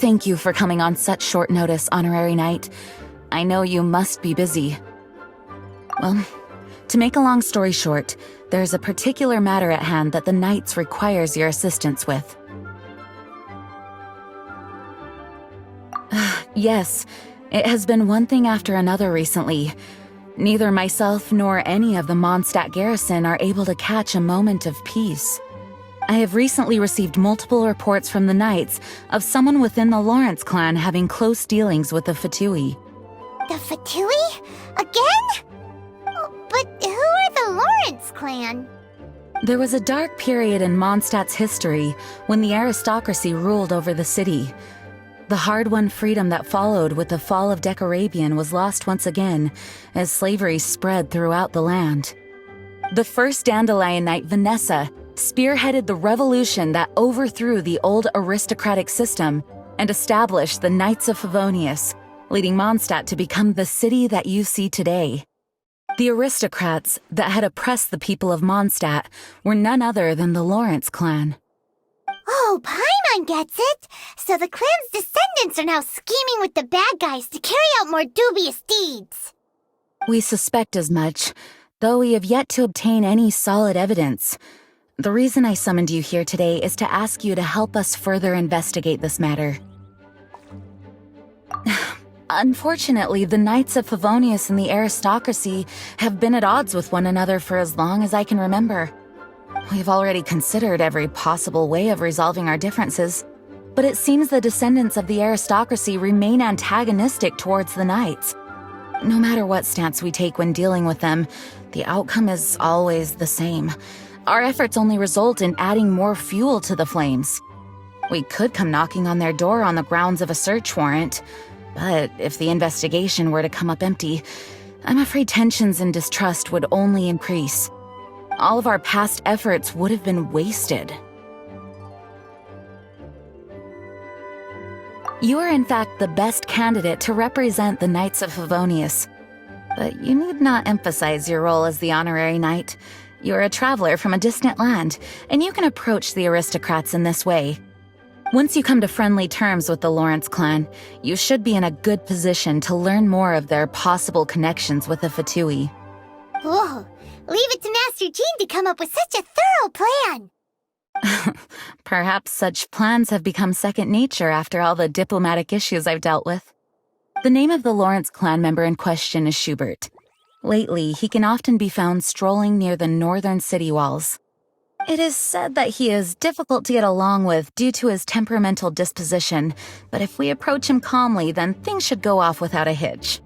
Thank you for coming on such short notice, Honorary Knight. I know you must be busy. Well, to make a long story short, there's a particular matter at hand that the Knights requires your assistance with. Yes, it has been one thing after another recently. Neither myself nor any of the Mondstadt garrison are able to catch a moment of peace. I have recently received multiple reports from the Knights of someone within the Lawrence clan having close dealings with the Fatui. The Fatui? Again? But who are the Lawrence clan? There was a dark period in Mondstadt's history when the aristocracy ruled over the city. The hard-won freedom that followed with the fall of Decarabian was lost once again as slavery spread throughout the land. The first Dandelion Knight, Vanessa, spearheaded the revolution that overthrew the old aristocratic system and established the Knights of Favonius, leading Mondstadt to become the city that you see today. The aristocrats that had oppressed the people of Mondstadt were none other than the Lawrence clan. Oh, Paimon gets it! So the clan's descendants are now scheming with the bad guys to carry out more dubious deeds. We suspect as much, though we have yet to obtain any solid evidence. The reason I summoned you here today is to ask you to help us further investigate this matter. Unfortunately, the Knights of Favonius and the aristocracy have been at odds with one another for as long as I can remember. We've already considered every possible way of resolving our differences, but it seems the descendants of the aristocracy remain antagonistic towards the Knights. No matter what stance we take when dealing with them, the outcome is always the same. Our efforts only result in adding more fuel to the flames. We could come knocking on their door on the grounds of a search warrant, but if the investigation were to come up empty, I'm afraid tensions and distrust would only increase. All of our past efforts would have been wasted. You are in fact the best candidate to represent the Knights of Favonius. But you need not emphasize your role as the Honorary Knight. You're a traveler from a distant land, and you can approach the aristocrats in this way. Once you come to friendly terms with the Lawrence clan, you should be in a good position to learn more of their possible connections with the Fatui. Whoa, leave it to Master Jean to come up with such a thorough plan! Perhaps such plans have become second nature after all the diplomatic issues I've dealt with. The name of the Lawrence clan member in question is Schubert. Lately, he can often be found strolling near the northern city walls. It is said that he is difficult to get along with due to his temperamental disposition, but if we approach him calmly, then things should go off without a hitch.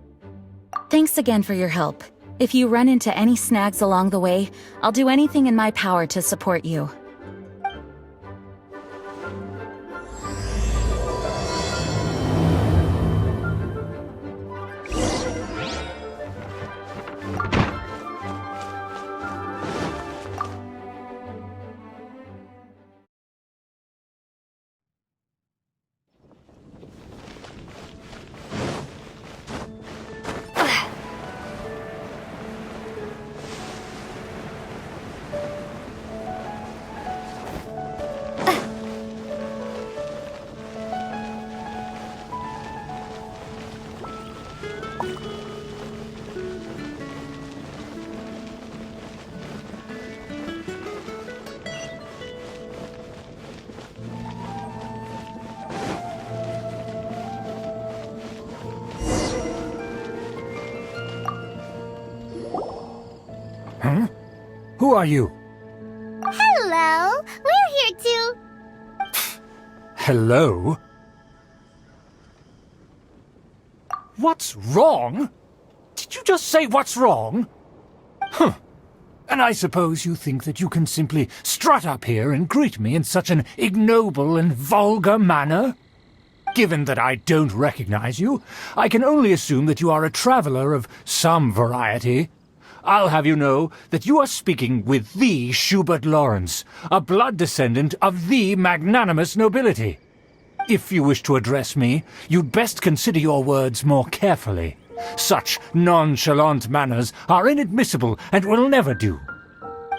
Thanks again for your help. If you run into any snags along the way, I'll do anything in my power to support you. Huh? Who are you? Hello! We're here to... Hello? What's wrong? Did you just say what's wrong? Huh. And I suppose you think that you can simply strut up here and greet me in such an ignoble and vulgar manner? Given that I don't recognize you, I can only assume that you are a traveler of some variety. I'll have you know that you are speaking with the Schubert Lawrence, a blood descendant of the magnanimous nobility. If you wish to address me, you'd best consider your words more carefully. Such nonchalant manners are inadmissible and will never do.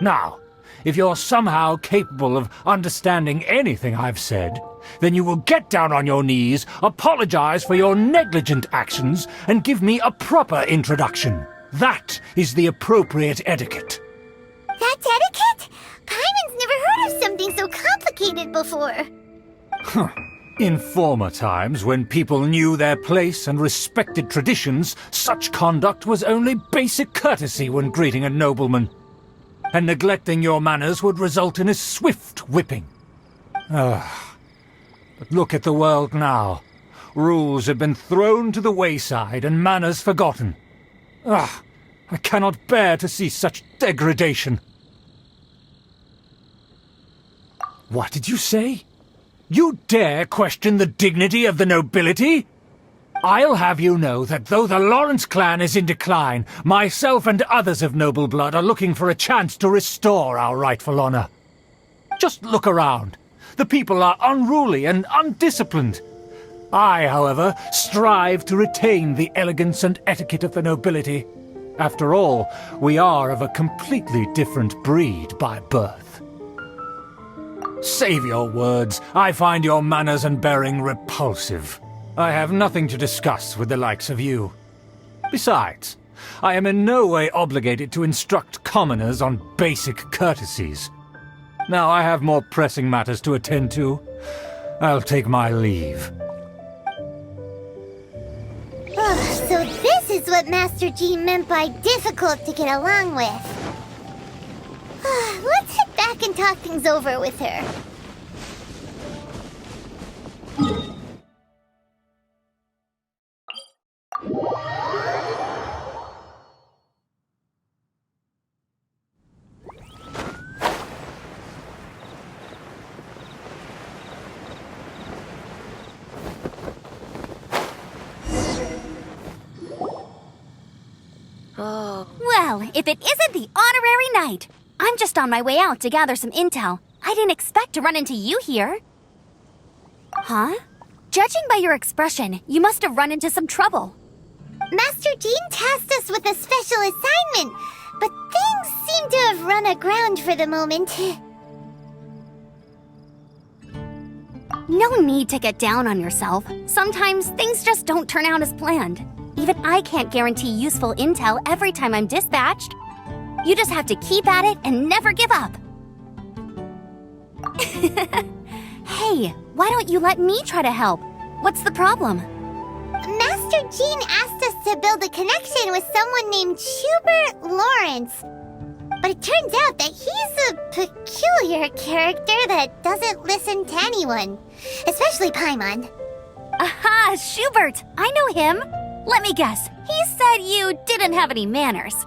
Now, if you're somehow capable of understanding anything I've said, then you will get down on your knees, apologize for your negligent actions, and give me a proper introduction. That is the appropriate etiquette. That's etiquette? Paimon's never heard of something so complicated before. In former times, when people knew their place and respected traditions, such conduct was only basic courtesy when greeting a nobleman. And neglecting your manners would result in a swift whipping. But look at the world now. Rules have been thrown to the wayside and manners forgotten. I cannot bear to see such degradation. What did you say? You dare question the dignity of the nobility? I'll have you know that though the Lawrence clan is in decline, myself and others of noble blood are looking for a chance to restore our rightful honor. Just look around. The people are unruly and undisciplined. I, however, strive to retain the elegance and etiquette of the nobility. After all, we are of a completely different breed by birth. Save your words. I find your manners and bearing repulsive. I have nothing to discuss with the likes of you. Besides, I am in no way obligated to instruct commoners on basic courtesies. Now I have more pressing matters to attend to. I'll take my leave. So this is what Master Jean meant by difficult to get along with. Let's head back and talk things over with her. Well, if it isn't the honorary knight! I'm just on my way out to gather some intel. I didn't expect to run into you here. Huh? Judging by your expression, you must have run into some trouble. Master Jean tasked us with a special assignment, but things seem to have run aground for the moment. No need to get down on yourself. Sometimes things just don't turn out as planned. Even I can't guarantee useful intel every time I'm dispatched. You just have to keep at it and never give up. Hey, why don't you let me try to help? What's the problem? Master Jean asked us to build a connection with someone named Schubert Lawrence. But it turns out that he's a peculiar character that doesn't listen to anyone, especially Paimon. Aha, Schubert! I know him! Let me guess, he said you didn't have any manners.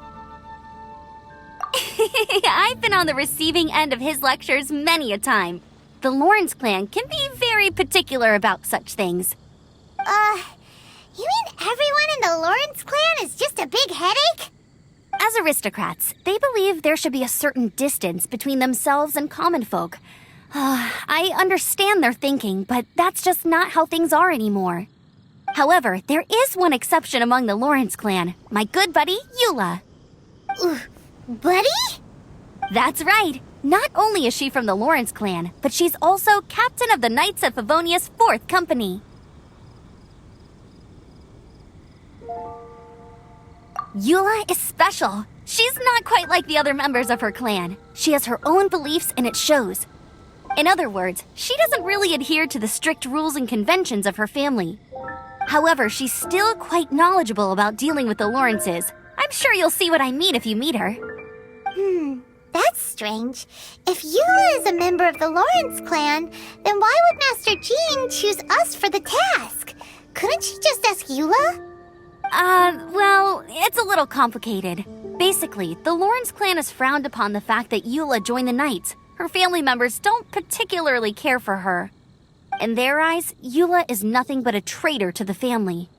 I've been on the receiving end of his lectures many a time. The Lawrence clan can be very particular about such things. You mean everyone in the Lawrence clan is just a big headache? As aristocrats, they believe there should be a certain distance between themselves and common folk. I understand their thinking, but that's just not how things are anymore. However, there is one exception among the Lawrence clan, my good buddy, Eula. Buddy? That's right. Not only is she from the Lawrence clan, but she's also captain of the Knights of Favonia's 4th company. Eula is special. She's not quite like the other members of her clan. She has her own beliefs and it shows. In other words, she doesn't really adhere to the strict rules and conventions of her family. However, she's still quite knowledgeable about dealing with the Lawrences. I'm sure you'll see what I mean if you meet her. That's strange. If Eula is a member of the Lawrence clan, then why would Master Jean choose us for the task? Couldn't she just ask Eula? Well, it's a little complicated. Basically, the Lawrence clan has frowned upon the fact that Eula joined the Knights. Her family members don't particularly care for her. In their eyes, Eula is nothing but a traitor to the family.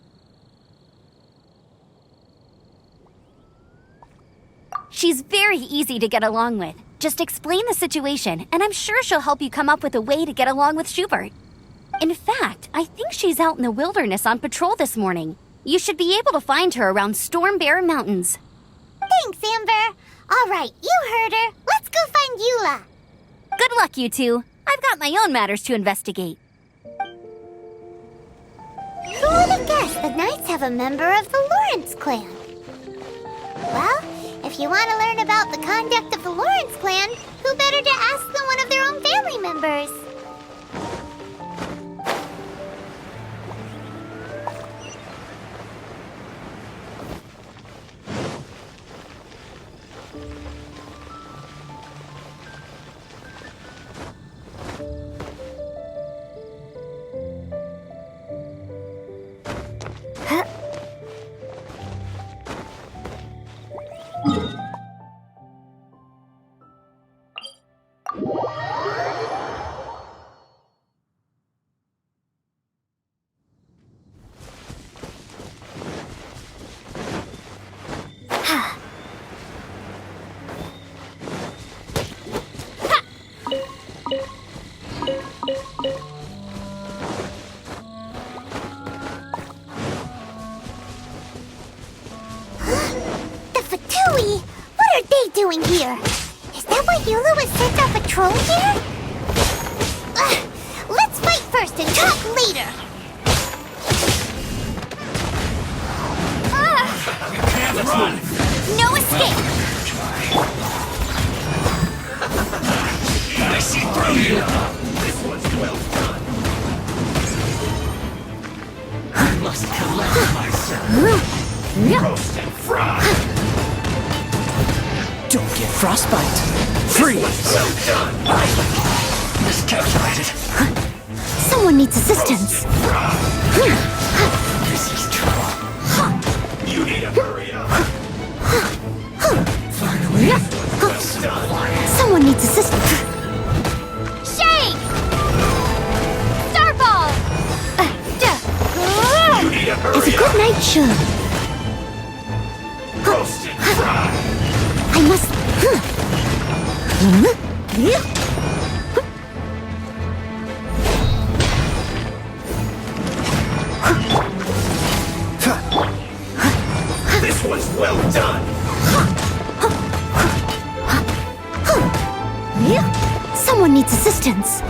She's very easy to get along with. Just explain the situation, and I'm sure she'll help you come up with a way to get along with Schubert. In fact, I think she's out in the wilderness on patrol this morning. You should be able to find her around Storm Bear Mountains. Thanks, Amber. All right, you heard her. Let's go go find Eula. Good luck, you two. I've got my own matters to investigate. Who would have guessed the Knights have a member of the Lawrence clan? Well, if you want to learn about the conduct of the Lawrence clan, who better to ask than one of their own family members? The Fatui? What are they doing here? Is that why Eula was sent on patrol here? Let's fight first and talk later. No escape! I see through you! This one's well done. I must collect myself. Roast and fry. Don't get frostbite. Freeze! Well done. Miscalculated. Someone needs assistance. This is trouble. You need to hurry up. Finally. Well done. Someone needs assistance. Shake! Starball! You need to As a hurry good up. knight should. Roast and fry. I must. This one's well done. Someone needs assistance.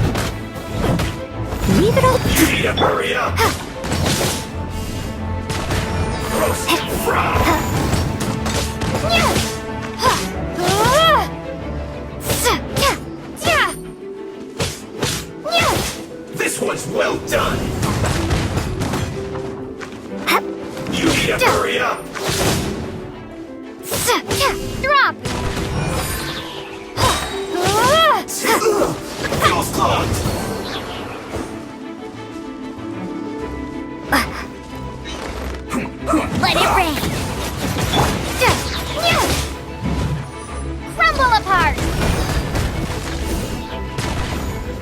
Leave it all. You need to hurry up. Roast and fry. This one's well done. You need to hurry up. Drop! Feels clogged. Let it rain! Crumble apart!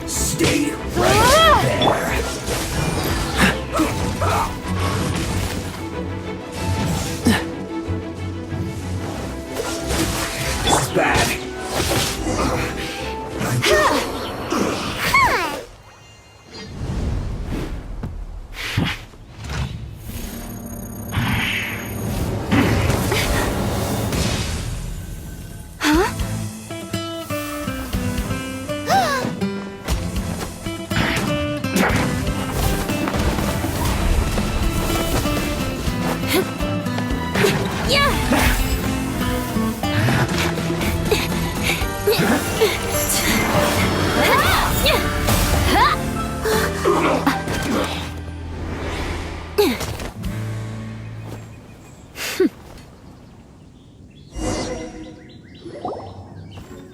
Stay right there. This is bad.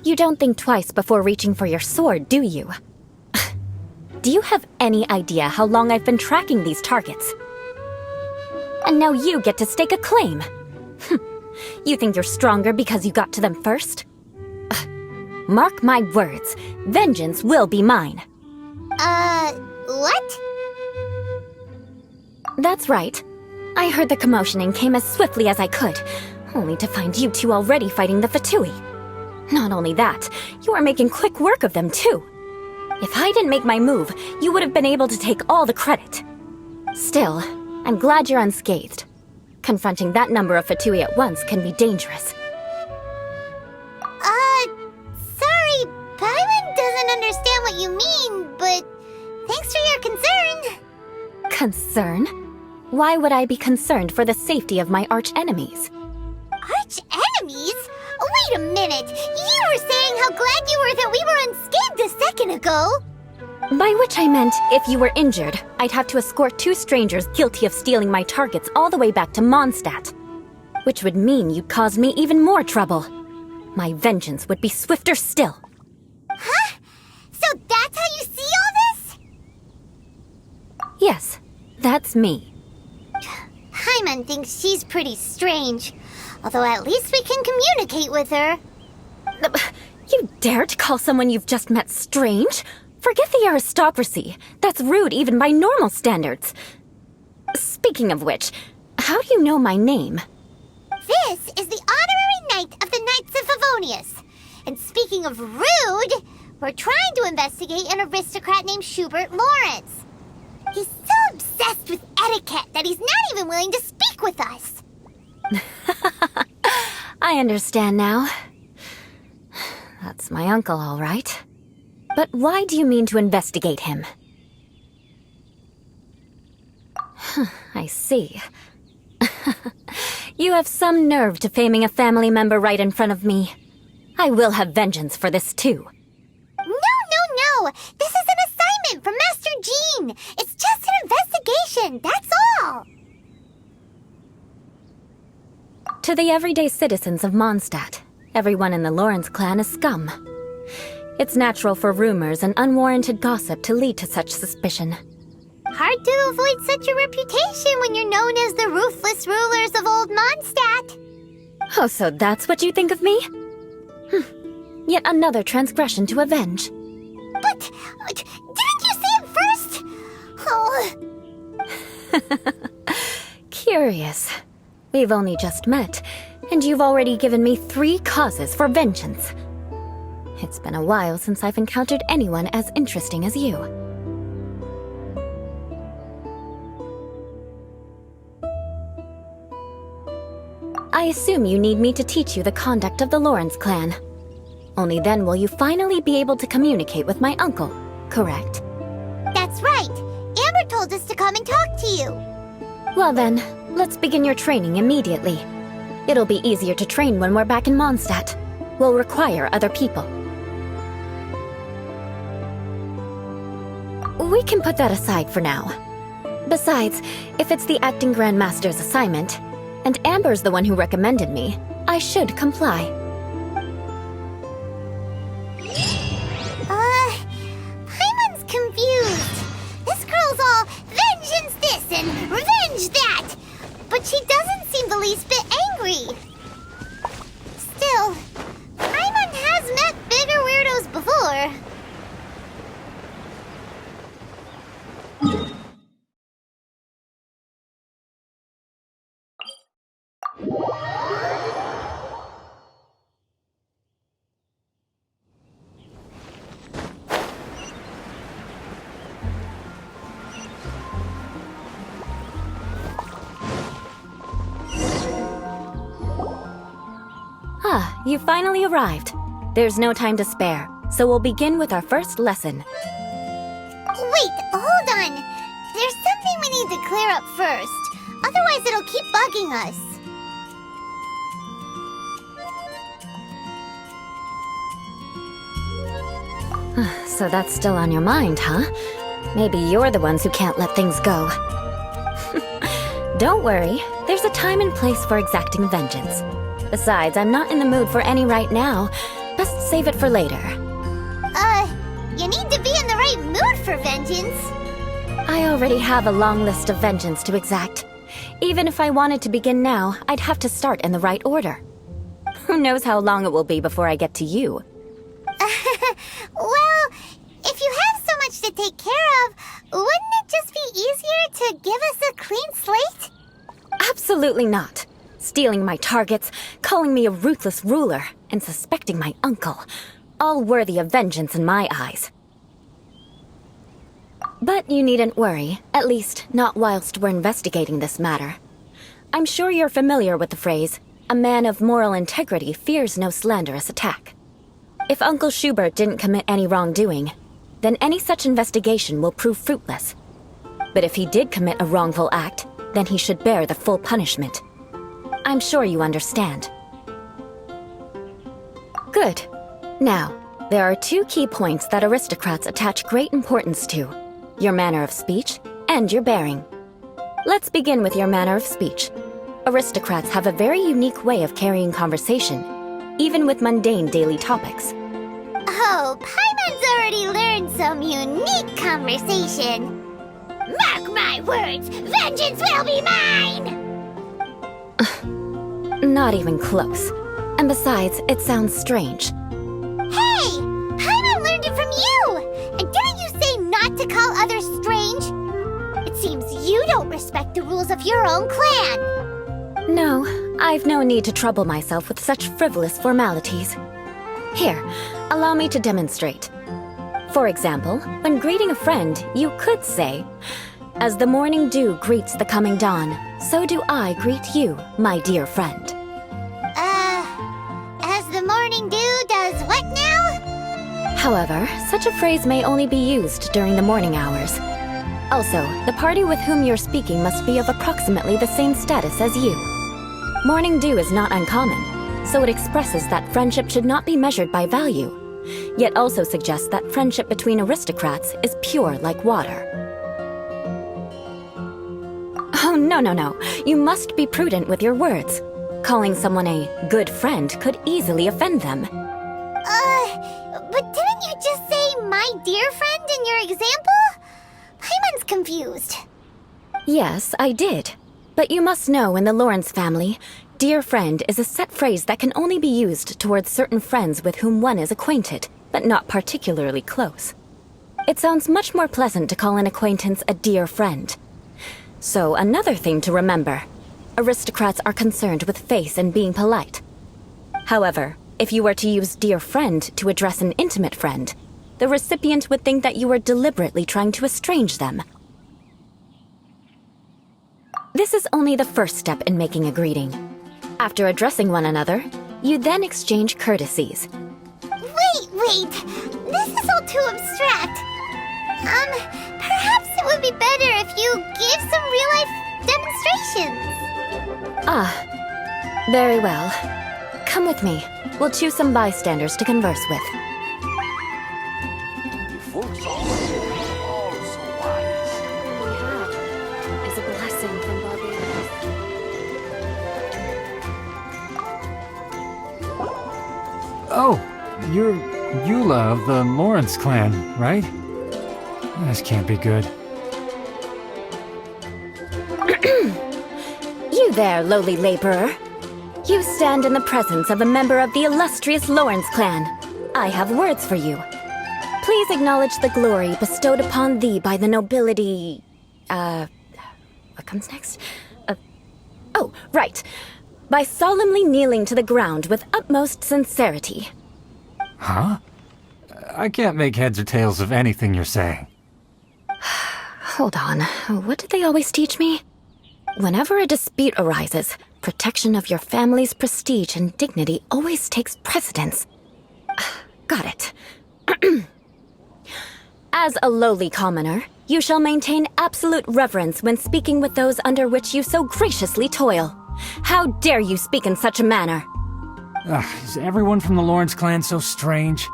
You don't think twice before reaching for your sword, do you? Do you have any idea how long I've been tracking these targets? And now you get to stake a claim. You think you're stronger because you got to them first? Mark my words, vengeance will be mine. What? That's right. I heard the commotion and came as swiftly as I could, only to find you two already fighting the Fatui. Not only that, you are making quick work of them too. If I didn't make my move, you would have been able to take all the credit. Still, I'm glad you're unscathed. Confronting that number of Fatui at once can be dangerous. Sorry, Paimon doesn't understand what you mean, but thanks for your concern. Concern? Why would I be concerned for the safety of my arch-enemies? Arch-enemies? Wait a minute! You were saying how glad you were that we were unscathed a second ago! By which I meant, if you were injured, I'd have to escort 2 strangers guilty of stealing my targets all the way back to Mondstadt. Which would mean you'd cause me even more trouble. My vengeance would be swifter still. Huh? So that's how you see all this? Yes, that's me. Paimon thinks she's pretty strange. Although at least we can communicate with her. You dare to call someone you've just met strange? Forget the aristocracy. That's rude even by normal standards. Speaking of which, how do you know my name? This is the honorary knight of the Knights of Favonius. And speaking of rude, we're trying to investigate an aristocrat named Schubert Lawrence. He's so obsessed with etiquette that he's not even willing to speak with us. I understand now. That's my uncle, all right. But why do you mean to investigate him? I see. You have some nerve to faming a family member right in front of me. I will have vengeance for this too. No! This is an assignment from Master Jean! It's just an investigation, that's all! To the everyday citizens of Mondstadt, everyone in the Lawrence clan is scum. It's natural for rumors and unwarranted gossip to lead to such suspicion. Hard to avoid such a reputation when you're known as the ruthless rulers of Old Mondstadt. Oh, so that's what you think of me? Yet another transgression to avenge. But, didn't you see him first? Oh. Curious. We've only just met, and you've already given me 3 causes for vengeance. It's been a while since I've encountered anyone as interesting as you. I assume you need me to teach you the conduct of the Lawrence clan. Only then will you finally be able to communicate with my uncle, correct? That's right. Amber told us to come and talk to you. Well then, let's begin your training immediately. It'll be easier to train when we're back in Mondstadt. We'll require other people. We can put that aside for now. Besides, if it's the acting Grandmaster's assignment, and Amber's the one who recommended me, I should comply. Paimon's confused. This girl's all vengeance this and revenge that. But she doesn't seem the least bit angry. Still, Paimon has met bigger weirdos before. Ah, you finally arrived. There's no time to spare, so we'll begin with our first lesson. Wait, hold on. There's something we need to clear up first. Otherwise, it'll keep bugging us. So that's still on your mind, huh? Maybe you're the ones who can't let things go. Don't worry, there's a time and place for exacting vengeance. Besides, I'm not in the mood for any right now. Best save it for later. You need to be in the right mood for vengeance. I already have a long list of vengeance to exact. Even if I wanted to begin now, I'd have to start in the right order. Who knows how long it will be before I get to you? Well, if you have so much to take care of, wouldn't it just be easier to give us a clean slate? Absolutely not. Stealing my targets, calling me a ruthless ruler, and suspecting my uncle. All worthy of vengeance in my eyes. But you needn't worry, at least not whilst we're investigating this matter. I'm sure you're familiar with the phrase, a man of moral integrity fears no slanderous attack. If Uncle Schubert didn't commit any wrongdoing, then any such investigation will prove fruitless. But if he did commit a wrongful act, then he should bear the full punishment. I'm sure you understand. Good. Now, there are two key points that aristocrats attach great importance to: your manner of speech and your bearing. Let's begin with your manner of speech. Aristocrats have a very unique way of carrying conversation, even with mundane daily topics. Oh, Paimon's already learned some unique conversation. Mark my words, vengeance will be mine! Not even close. And besides, it sounds strange. Hey! Paimon learned it from you! And didn't you say not to call others strange? It seems you don't respect the rules of your own clan. No, I've no need to trouble myself with such frivolous formalities. Here, allow me to demonstrate. For example, when greeting a friend, you could say, "As the morning dew greets the coming dawn, so do I greet you, my dear friend." As the morning dew does what now? However, such a phrase may only be used during the morning hours. Also, the party with whom you're speaking must be of approximately the same status as you. Morning dew is not uncommon, so it expresses that friendship should not be measured by value, yet also suggests that friendship between aristocrats is pure like water. Oh, no. You must be prudent with your words. Calling someone a good friend could easily offend them. But didn't you just say my dear friend in your example? Paimon's confused. Yes, I did. But you must know in the Lawrence family, dear friend is a set phrase that can only be used towards certain friends with whom one is acquainted, but not particularly close. It sounds much more pleasant to call an acquaintance a dear friend. So, another thing to remember. Aristocrats are concerned with face and being polite. However, if you were to use dear friend to address an intimate friend, the recipient would think that you were deliberately trying to estrange them. This is only the first step in making a greeting. After addressing one another, you then exchange courtesies. Wait. This is all too abstract. Perhaps it would be better if you gave some real-life demonstrations. Very well. Come with me. We'll choose some bystanders to converse with. Folks all so wise. Is a blessing from Barbarians. Oh, you're Eula of the Lawrence clan, right? This can't be good. You there, lowly laborer. You stand in the presence of a member of the illustrious Lawrence clan. I have words for you. Please acknowledge the glory bestowed upon thee by the nobility... What comes next? Oh, right. By solemnly kneeling to the ground with utmost sincerity. Huh? I can't make heads or tails of anything you're saying. Hold on. What did they always teach me? Whenever a dispute arises, protection of your family's prestige and dignity always takes precedence. Got it. As a lowly commoner, you shall maintain absolute reverence when speaking with those under which you so graciously toil. How dare you speak in such a manner? Is everyone from the Lawrence clan so strange?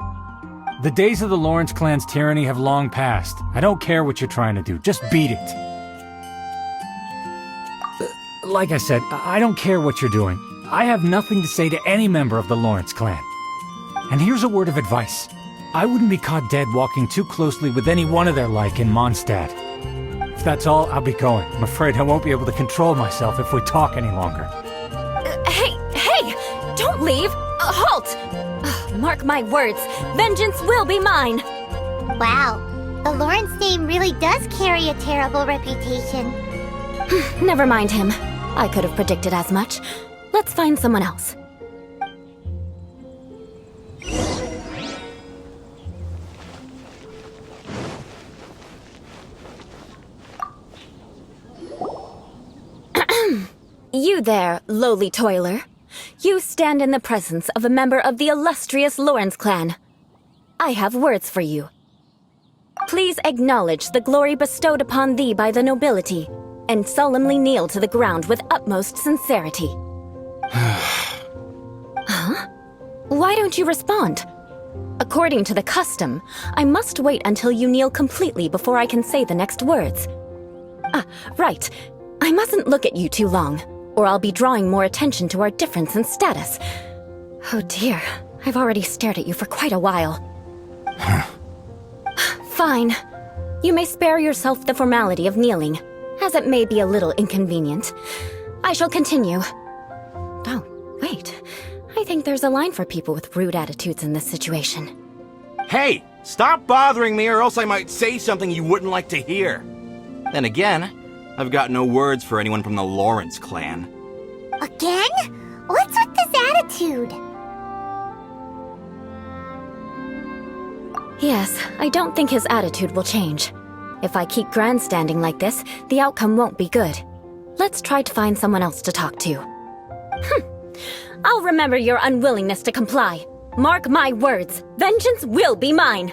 The days of the Lawrence clan's tyranny have long passed. I don't care what you're trying to do, just beat it. Like I said, I don't care what you're doing. I have nothing to say to any member of the Lawrence clan. And here's a word of advice. I wouldn't be caught dead walking too closely with any one of their like in Mondstadt. If that's all, I'll be going. I'm afraid I won't be able to control myself if we talk any longer. Hey! Don't leave! Halt! Mark my words, vengeance will be mine! Wow, the Lawrence name really does carry a terrible reputation. Never mind him. I could have predicted as much. Let's find someone else. You there, lowly toiler. You stand in the presence of a member of the illustrious Lawrence clan. I have words for you. Please acknowledge the glory bestowed upon thee by the nobility, and solemnly kneel to the ground with utmost sincerity. Huh? Why don't you respond? According to the custom, I must wait until you kneel completely before I can say the next words. Ah, right. I mustn't look at you too long, or I'll be drawing more attention to our difference in status. Oh dear, I've already stared at you for quite a while. Fine. You may spare yourself the formality of kneeling, as it may be a little inconvenient. I shall continue. Oh, wait. I think there's a line for people with rude attitudes in this situation. Hey, stop bothering me or else I might say something you wouldn't like to hear. Then again, I've got no words for anyone from the Lawrence clan. Again? What's with this attitude? Yes, I don't think his attitude will change. If I keep grandstanding like this, the outcome won't be good. Let's try to find someone else to talk to. I'll remember your unwillingness to comply. Mark my words, vengeance will be mine.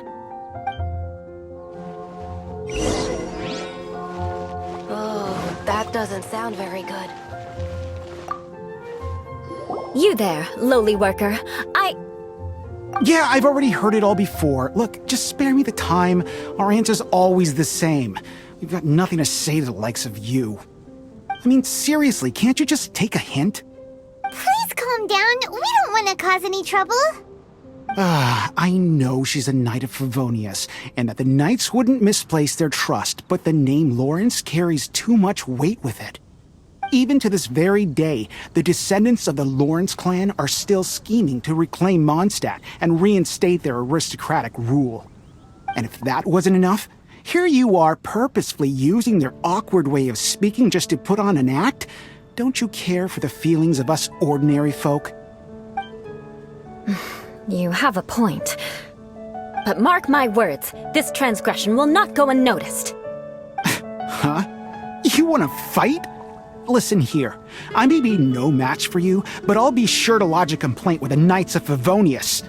Oh, that doesn't sound very good. You there, lowly worker. Yeah, I've already heard it all before. Look, just spare me the time. Our answer's always the same. We've got nothing to say to the likes of you. I mean, seriously, can't you just take a hint? Please calm down. We don't want to cause any trouble. I know she's a Knight of Favonius, and that the Knights wouldn't misplace their trust, but the name Lawrence carries too much weight with it. Even to this very day, the descendants of the Lawrence clan are still scheming to reclaim Mondstadt and reinstate their aristocratic rule. And if that wasn't enough, here you are purposefully using their awkward way of speaking just to put on an act? Don't you care for the feelings of us ordinary folk? You have a point. But mark my words, this transgression will not go unnoticed. Huh? You want to fight? Listen here, I may be no match for you, but I'll be sure to lodge a complaint with the Knights of Favonius.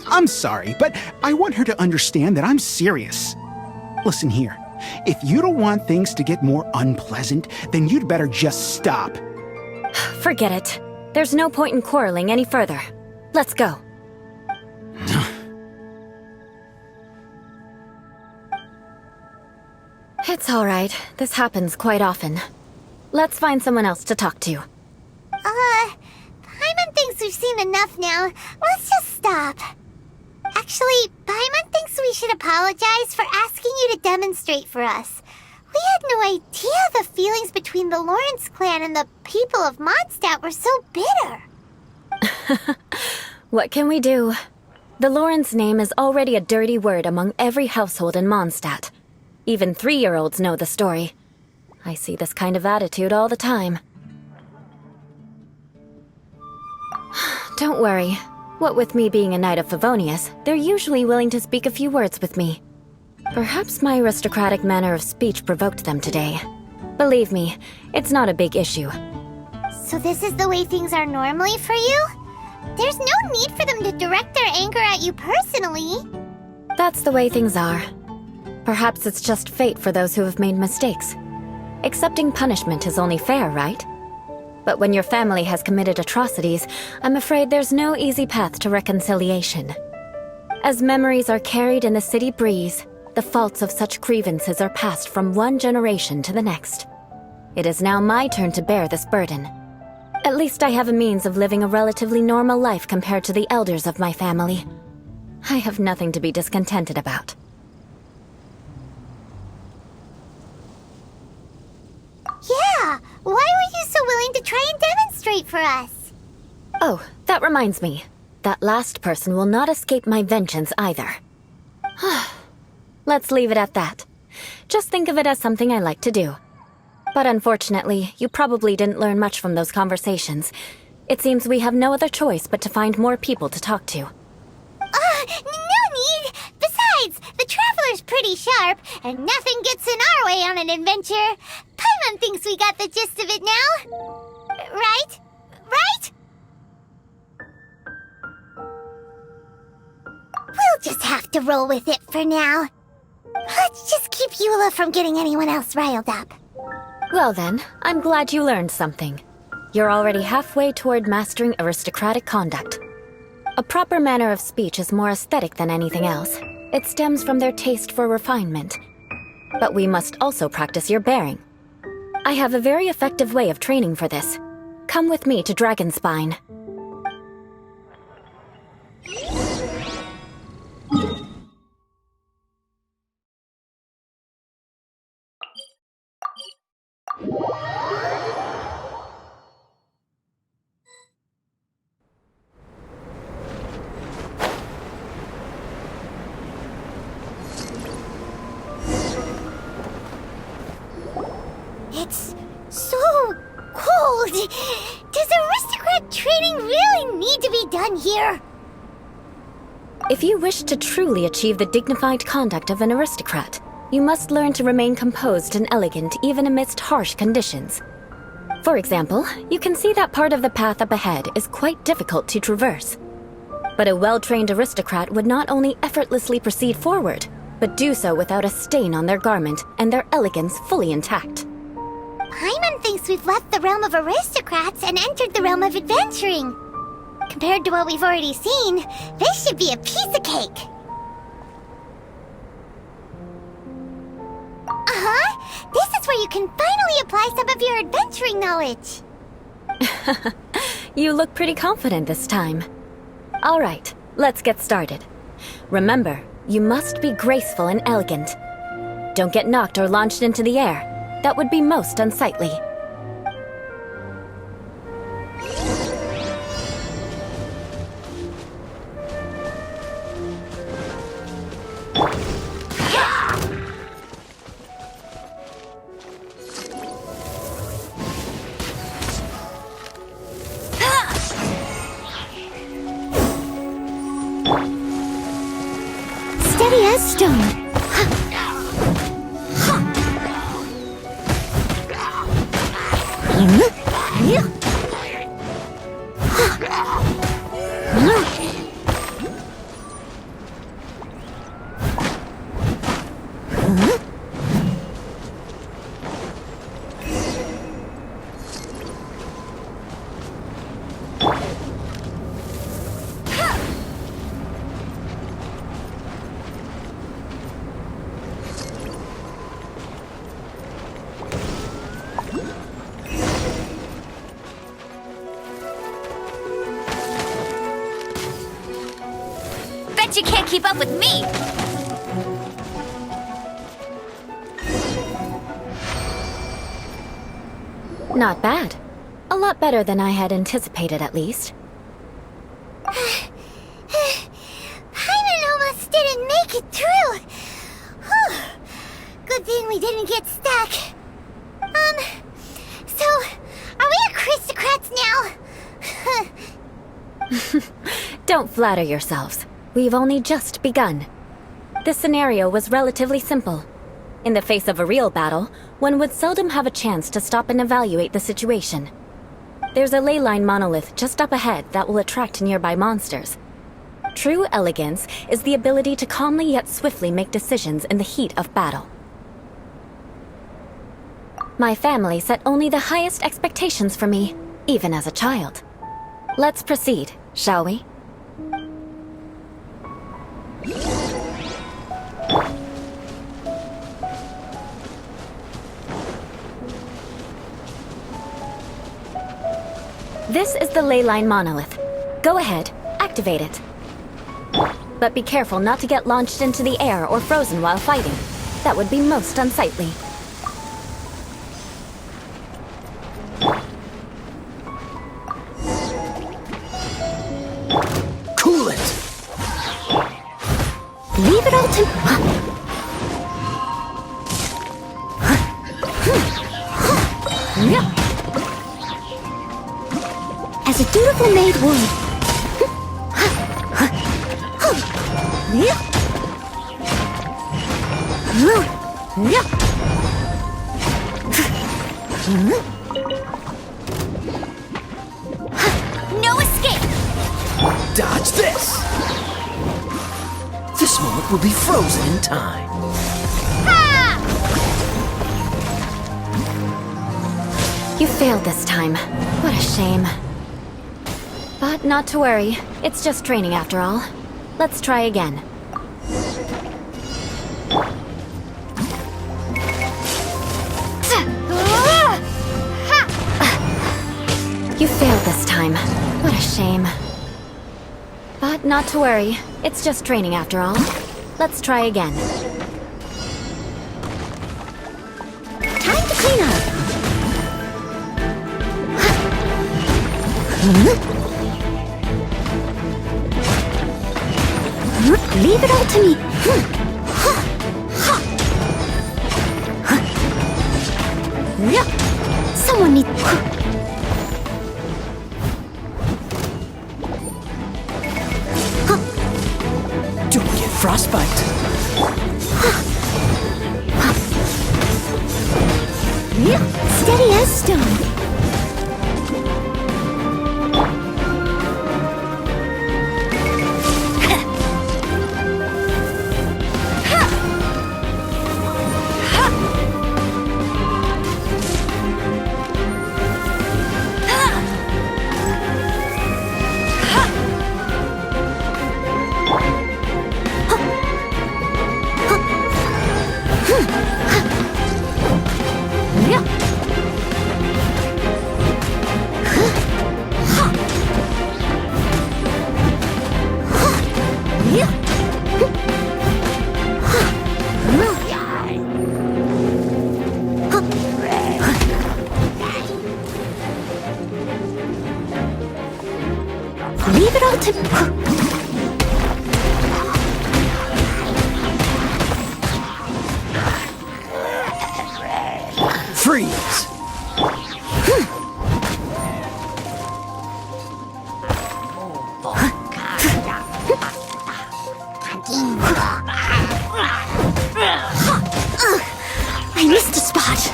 I'm sorry, but I want her to understand that I'm serious. Listen here, if you don't want things to get more unpleasant, then you'd better just stop. Forget it. There's no point in quarreling any further. Let's go. It's all right. This happens quite often. Let's find someone else to talk to. Paimon thinks we've seen enough now. Let's just stop. Actually, Paimon thinks we should apologize for asking you to demonstrate for us. We had no idea the feelings between the Lawrence clan and the people of Mondstadt were so bitter. What can we do? The Lawrence name is already a dirty word among every household in Mondstadt. Even 3-year-olds know the story. I see this kind of attitude all the time. Don't worry. What with me being a Knight of Favonius, they're usually willing to speak a few words with me. Perhaps my aristocratic manner of speech provoked them today. Believe me, it's not a big issue. So this is the way things are normally for you? There's no need for them to direct their anger at you personally. That's the way things are. Perhaps it's just fate for those who have made mistakes. Accepting punishment is only fair, right? But when your family has committed atrocities, I'm afraid there's no easy path to reconciliation. As memories are carried in the city breeze, the faults of such grievances are passed from one generation to the next. It is now my turn to bear this burden. At least I have a means of living a relatively normal life compared to the elders of my family. I have nothing to be discontented about. Yeah, why were you so willing to try and demonstrate for us? Oh, that reminds me. That last person will not escape my vengeance either. Let's leave it at that. Just think of it as something I like to do. But unfortunately, you probably didn't learn much from those conversations. It seems we have no other choice but to find more people to talk to. No need! Besides, the Traveler's pretty sharp, and nothing gets in our way on an adventure. Paimon thinks we got the gist of it now. Right? Right? just have to roll with it for now. Let's just keep Eula from getting anyone else riled up. Well then, I'm glad you learned something. You're already halfway toward mastering aristocratic conduct. A proper manner of speech is more aesthetic than anything else. It stems from their taste for refinement. But we must also practice your bearing. I have a very effective way of training for this. Come with me to Dragonspine. It's so cold. Does aristocrat training really need to be done here? If you wish to truly achieve the dignified conduct of an aristocrat, you must learn to remain composed and elegant even amidst harsh conditions. For example, you can see that part of the path up ahead is quite difficult to traverse. But a well-trained aristocrat would not only effortlessly proceed forward, but do so without a stain on their garment and their elegance fully intact. Paimon thinks we've left the realm of aristocrats and entered the realm of adventuring. Compared to what we've already seen, this should be a piece of cake. Uh-huh. This is where you can finally apply some of your adventuring knowledge. You look pretty confident this time. All right, let's get started. Remember, you must be graceful and elegant. Don't get knocked or launched into the air. That would be most unsightly. Steady as stone. Bet you can't keep up with me! Not bad. A lot better than I had anticipated, at least. Paimon almost didn't make it through. Whew. Good thing we didn't get stuck. So, are we aristocrats now? Don't flatter yourselves. We've only just begun. This scenario was relatively simple. In the face of a real battle, one would seldom have a chance to stop and evaluate the situation. There's a ley line monolith just up ahead that will attract nearby monsters. True elegance is the ability to calmly yet swiftly make decisions in the heat of battle. My family set only the highest expectations for me, even as a child. Let's proceed, shall we? This is the ley line monolith. Go ahead, activate it. But be careful not to get launched into the air or frozen while fighting. That would be most unsightly. Cool it! Leave it all to... As a dutiful maid would. No escape! Dodge this! world will be frozen in time. You failed this time. What a shame. But not to worry. It's just training after all. Let's try again. You failed this time. What a shame. But not to worry. It's just training after all. Let's try again. Time to clean up. Leave it all to me. Someone needs... Don't get frostbite. Steady as stone. Leave it all to... Freeze! I missed a spot.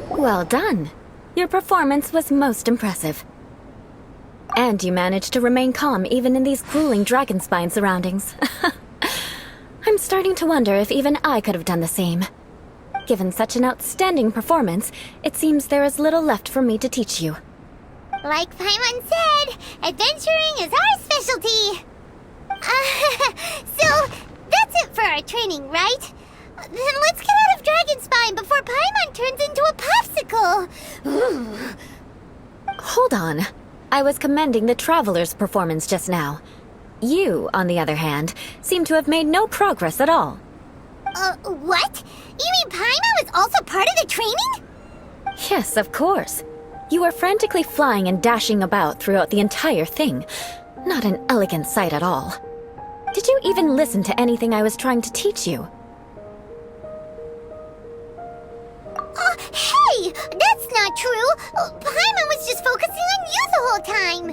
Well done. Your performance was most impressive. And you managed to remain calm even in these grueling dragon spine surroundings. I'm starting to wonder if even I could have done the same. Given such an outstanding performance, it seems there is little left for me to teach you. Like Paimon said, adventuring is our specialty. So, that's it for our training, right? Then let's get out of Dragonspine before Paimon turns into a popsicle. Hold on. I was commending the Traveler's performance just now. You, on the other hand, seem to have made no progress at all. What? You mean Paimon was also part of the training? Yes, of course. You were frantically flying and dashing about throughout the entire thing. Not an elegant sight at all. Did you even listen to anything I was trying to teach you? Hey! That's not true! Paimon was just focusing on you the whole time!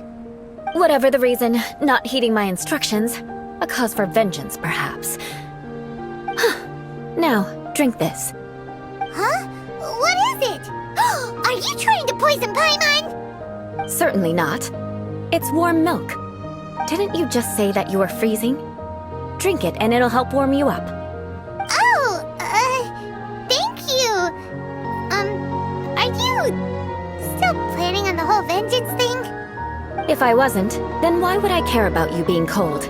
Whatever the reason, not heeding my instructions. A cause for vengeance, perhaps. Now, drink this. Huh? What is it? Are you trying to poison Paimon? Certainly not. It's warm milk. Didn't you just say that you were freezing? Drink it and it'll help warm you up. Oh, thank you. Are you still planning on the whole vengeance thing? If I wasn't, then why would I care about you being cold?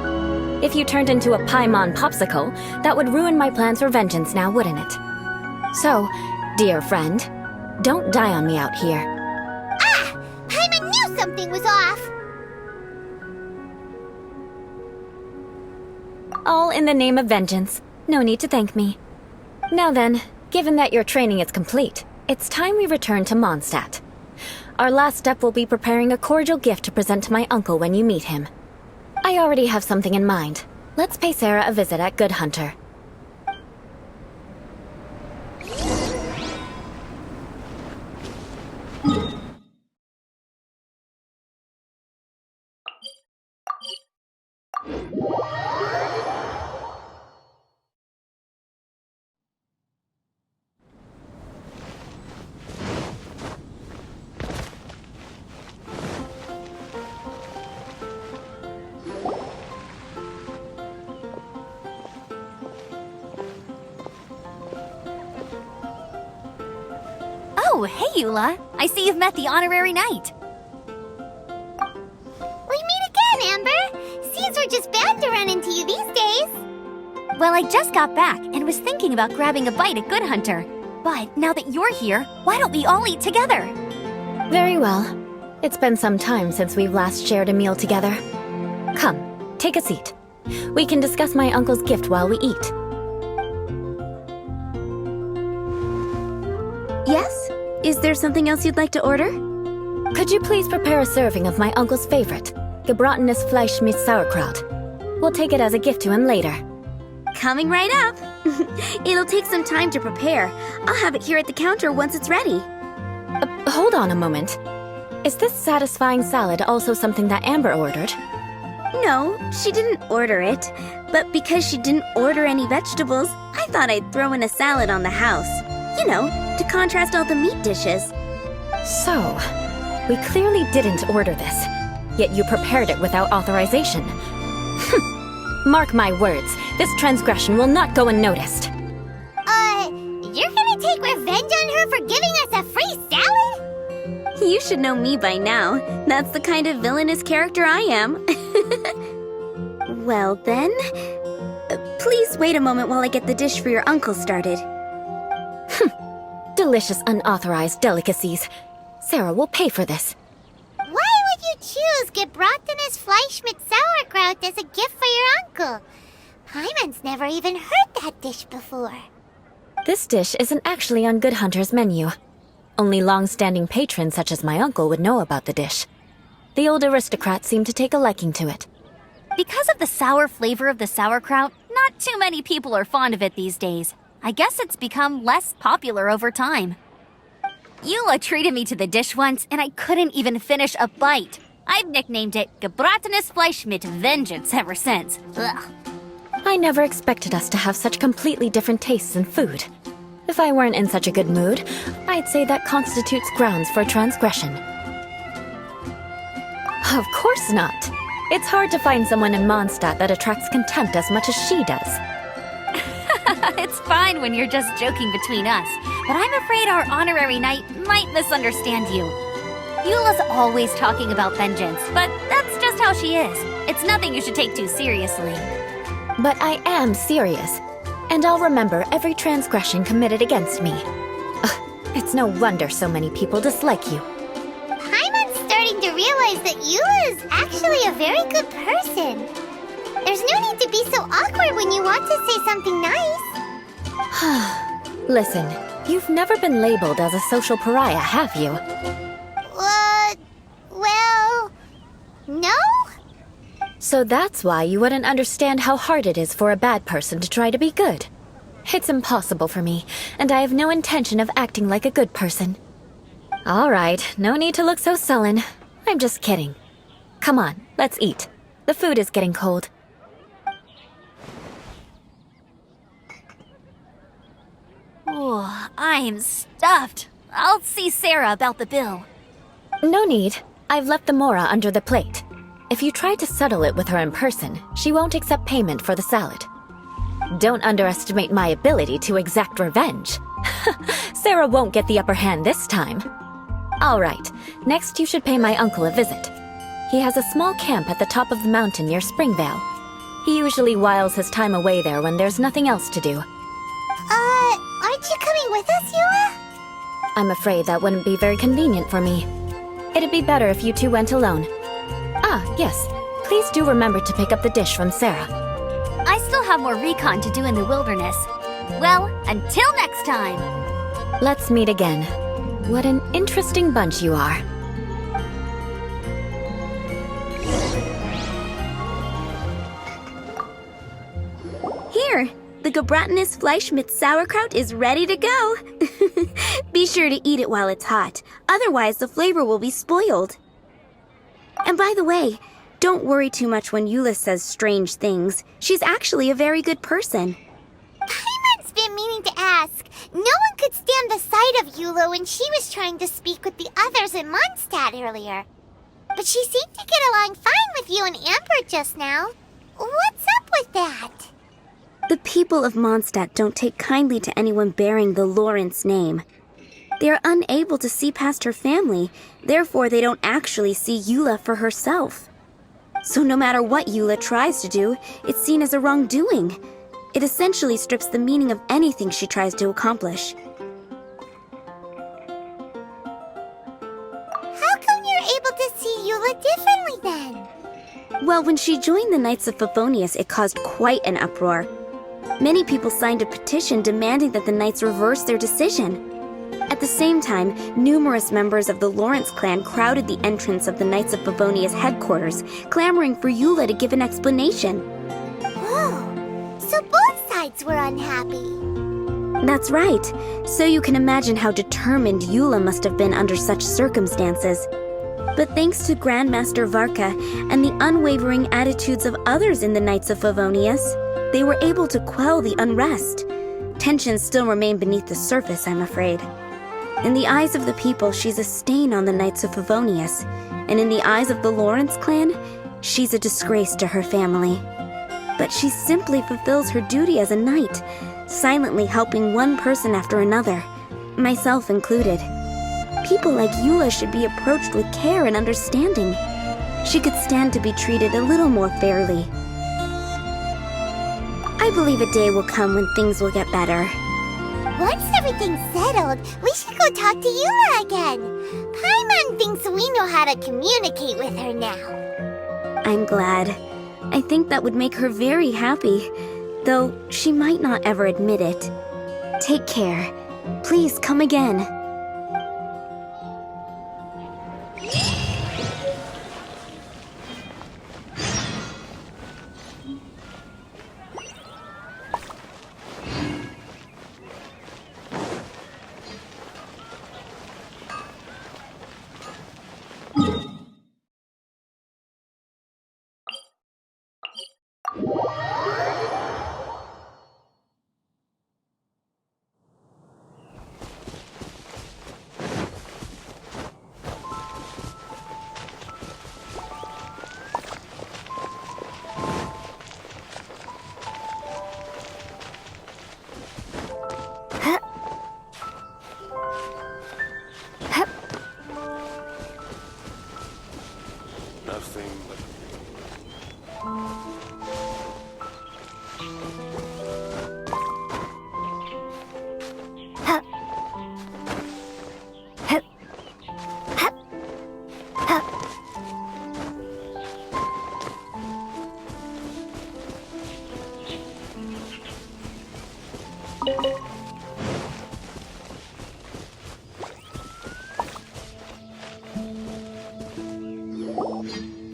If you turned into a Paimon popsicle, that would ruin my plans for vengeance now, wouldn't it? So, dear friend, don't die on me out here. Ah! Paimon knew something was off! All in the name of vengeance. No need to thank me. Now then, given that your training is complete, it's time we return to Mondstadt. Our last step will be preparing a cordial gift to present to my uncle when you meet him. I already have something in mind. Let's pay Sarah a visit at Good Hunter. Oh, hey, Eula. I see you've met the honorary knight. We meet again, Amber. Seems we're just bound to run into you these days. Well, I just got back and was thinking about grabbing a bite at Good Hunter. But now that you're here, why don't we all eat together? Very well. It's been some time since we've last shared a meal together. Come, take a seat. We can discuss my uncle's gift while we eat. Yes? Is there something else you'd like to order? Could you please prepare a serving of my uncle's favorite, gebratenes Fleisch mit Sauerkraut? We'll take it as a gift to him later. Coming right up. It'll take some time to prepare. I'll have it here at the counter once it's ready. Hold on a moment. Is this satisfying salad also something that Amber ordered? No, she didn't order it. But because she didn't order any vegetables, I thought I'd throw in a salad on the house. You know, to contrast all the meat dishes. So, we clearly didn't order this, yet you prepared it without authorization. Mark my words, this transgression will not go unnoticed. You're gonna take revenge on her for giving us a free salad? You should know me by now. That's the kind of villainous character I am. Well then, please wait a moment while I get the dish for your uncle started. Delicious unauthorized delicacies. Sarah will pay for this. Why would you choose gebratenes Fleisch mit Sauerkraut as a gift for your uncle? Hyman's never even heard that dish before. This dish isn't actually on Good Hunter's menu. Only long-standing patrons such as my uncle would know about the dish. The old aristocrats seem to take a liking to it. Because of the sour flavor of the sauerkraut, not too many people are fond of it these days. I guess it's become less popular over time. Eula treated me to the dish once, and I couldn't even finish a bite. I've nicknamed it gebratenes Fleisch mit Vengeance ever since. Ugh. I never expected us to have such completely different tastes in food. If I weren't in such a good mood, I'd say that constitutes grounds for transgression. Of course not. It's hard to find someone in Mondstadt that attracts contempt as much as she does. It's fine when you're just joking between us, but I'm afraid our honorary knight might misunderstand you. Eula's always talking about vengeance, but that's just how she is. It's nothing you should take too seriously. But I am serious, and I'll remember every transgression committed against me. It's no wonder so many people dislike you. Hyman's starting to realize that Eula is actually a very good person. There's no need to be so awkward when you want to say something nice. Listen, you've never been labeled as a social pariah, have you? Well, no? So that's why you wouldn't understand how hard it is for a bad person to try to be good. It's impossible for me, and I have no intention of acting like a good person. All right, no need to look so sullen. I'm just kidding. Come on, let's eat. The food is getting cold. Oh, I'm stuffed. I'll see Sarah about the bill. No need. I've left the mora under the plate. If you try to settle it with her in person, she won't accept payment for the salad. Don't underestimate my ability to exact revenge. Sarah won't get the upper hand this time. All right, next you should pay my uncle a visit. He has a small camp at the top of the mountain near Springvale. He usually whiles his time away there when there's nothing else to do. Aren't you coming with us, Eula? I'm afraid that wouldn't be very convenient for me. It'd be better if you two went alone. Ah, yes. Please do remember to pick up the dish from Sarah. I still have more recon to do in the wilderness. Well, until next time. Let's meet again. What an interesting bunch you are. Here, the gebratenes Fleisch mit Sauerkraut is ready to go. Be sure to eat it while it's hot, otherwise the flavor will be spoiled. And by the way, don't worry too much when Eula says strange things. She's actually a very good person. Hyman's been meaning to ask. No one could stand the sight of Eula when she was trying to speak with the others in Mondstadt earlier. But she seemed to get along fine with you and Amber just now. What's up with that? The people of Mondstadt don't take kindly to anyone bearing the Lawrence name. They are unable to see past her family, therefore they don't actually see Eula for herself. So no matter what Eula tries to do, it's seen as a wrongdoing. It essentially strips the meaning of anything she tries to accomplish. How come you're able to see Eula differently then? Well, when she joined the Knights of Favonius, it caused quite an uproar. Many people signed a petition demanding that the Knights reverse their decision. At the same time, numerous members of the Lawrence clan crowded the entrance of the Knights of Favonius headquarters, clamoring for Eula to give an explanation. Whoa, so both sides were unhappy. That's right. So you can imagine how determined Eula must have been under such circumstances. But thanks to Grandmaster Varka and the unwavering attitudes of others in the Knights of Favonius, they were able to quell the unrest. Tensions still remain beneath the surface, I'm afraid. In the eyes of the people, she's a stain on the Knights of Favonius, and in the eyes of the Lawrence clan, she's a disgrace to her family. But she simply fulfills her duty as a knight, silently helping one person after another, myself included. People like Eula should be approached with care and understanding. She could stand to be treated a little more fairly. I believe a day will come when things will get better. Once everything's settled, we should go talk to Eula again. Paimon thinks we know how to communicate with her now. I'm glad. I think that would make her very happy, though she might not ever admit it. Take care. Please come again.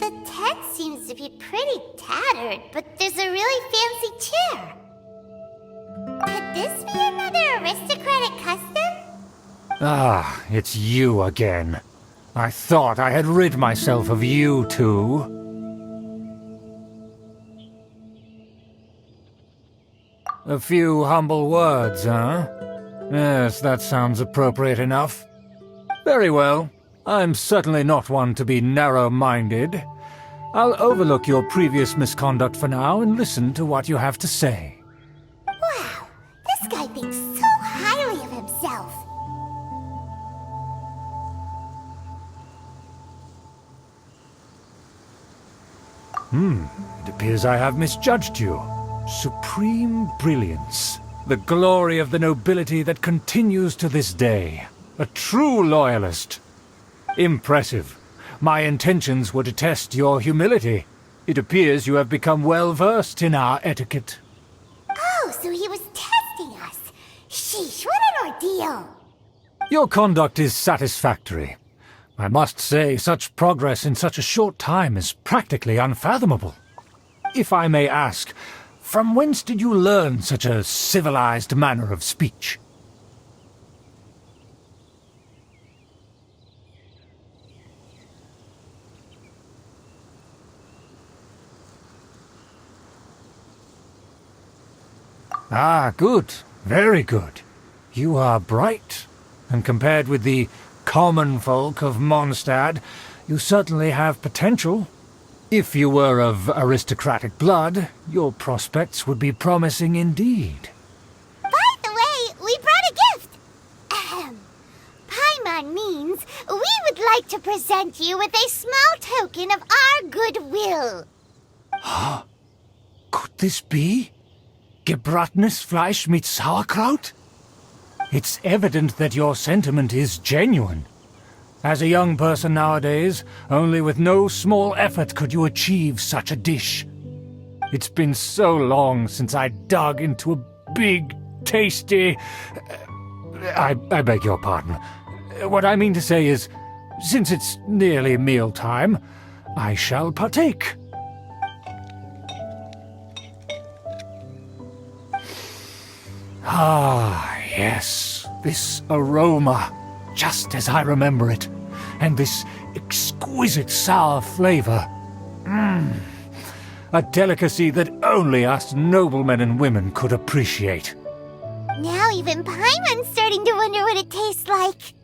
The tent seems to be pretty tattered, but there's a really fancy chair. Could this be another aristocratic custom? Ah, it's you again. I thought I had rid myself of you two. A few humble words, huh? Yes, that sounds appropriate enough. Very well. I'm certainly not one to be narrow-minded. I'll overlook your previous misconduct for now and listen to what you have to say. Wow, this guy thinks so highly of himself. It appears I have misjudged you. Supreme brilliance. The glory of the nobility that continues to this day. A true loyalist. Impressive. My intentions were to test your humility. It appears you have become well-versed in our etiquette. Oh, so he was testing us. Sheesh, what an ordeal. Your conduct is satisfactory. I must say, such progress in such a short time is practically unfathomable. If I may ask, from whence did you learn such a civilized manner of speech? Ah, good. Very good. You are bright, and compared with the common folk of Mondstadt, you certainly have potential. If you were of aristocratic blood, your prospects would be promising indeed. By the way, we brought a gift. like to present you with a small token of our goodwill. Could this be? Gebratenes Fleisch mit Sauerkraut? It's evident that your sentiment is genuine. As a young person nowadays, only with no small effort could you achieve such a dish. It's been so long since I dug into a big, tasty... I beg your pardon. What I mean to say is, since it's nearly mealtime, I shall partake. Ah, yes, this aroma, just as I remember it, and this exquisite sour flavor. A delicacy that only us noblemen and women could appreciate. Now even Paimon's starting to wonder what it tastes like.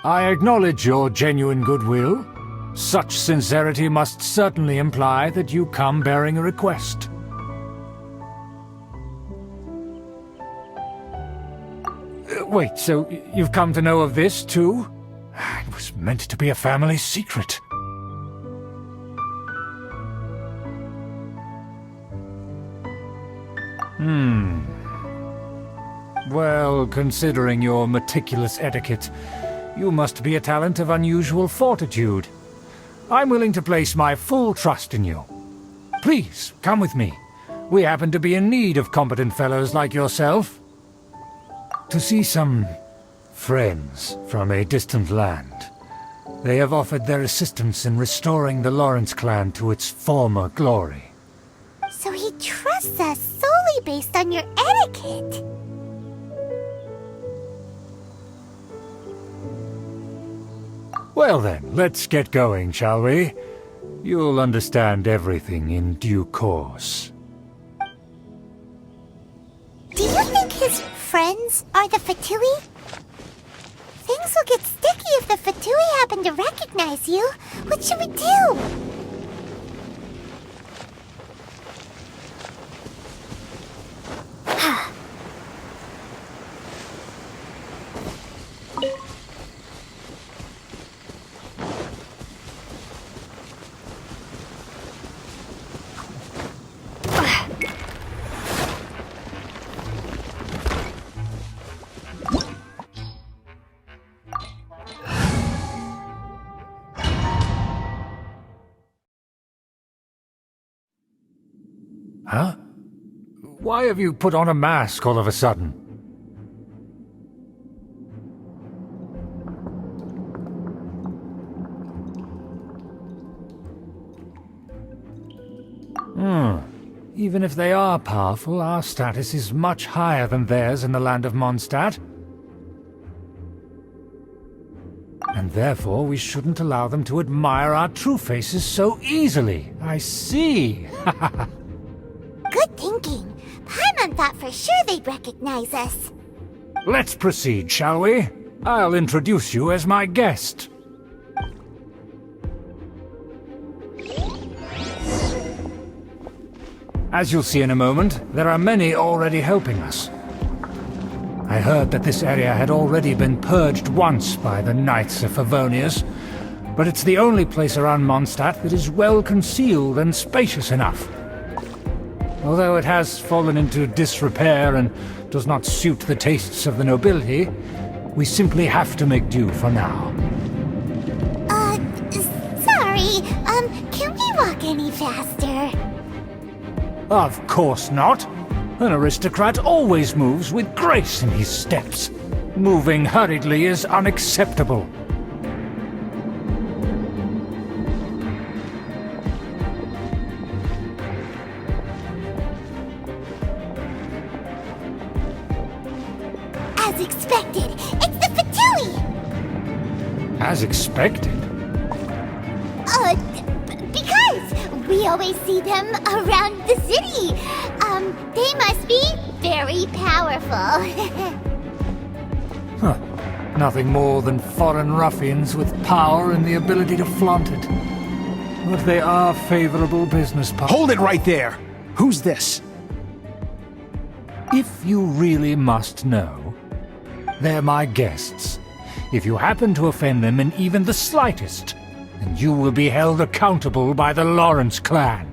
I acknowledge your genuine goodwill. Such sincerity must certainly imply that you come bearing a request. Wait, so you've come to know of this, too? It was meant to be a family secret. Well, considering your meticulous etiquette, you must be a talent of unusual fortitude. I'm willing to place my full trust in you. Please, come with me. We happen to be in need of competent fellows like yourself. To see some friends from a distant land. They have offered their assistance in restoring the Lawrence clan to its former glory. So he trusts us solely based on your etiquette. Well then, let's get going, shall we? You'll understand everything in due course. Do you think his friends are the Fatui? Things will get sticky if the Fatui happen to recognize you. What should we do? Huh? Why have you put on a mask all of a sudden? Even if they are powerful, our status is much higher than theirs in the land of Mondstadt. And therefore we shouldn't allow them to admire our true faces so easily. I see. Good thinking. Paimon thought for sure they'd recognize us. Let's proceed, shall we? I'll introduce you as my guest. As you'll see in a moment, there are many already helping us. I heard that this area had already been purged once by the Knights of Favonius, but it's the only place around Mondstadt that is well concealed and spacious enough. Although it has fallen into disrepair and does not suit the tastes of the nobility, we simply have to make do for now. Sorry, can we walk any faster? Of course not. An aristocrat always moves with grace in his steps. Moving hurriedly is unacceptable. As expected, it's the Fatui! As expected? Because we always see them around the city. They must be very powerful. Huh. Nothing more than foreign ruffians with power and the ability to flaunt it. But they are favorable business partners. Hold it right there! Who's this? If you really must know, they're my guests. If you happen to offend them in even the slightest, then you will be held accountable by the Lawrence clan.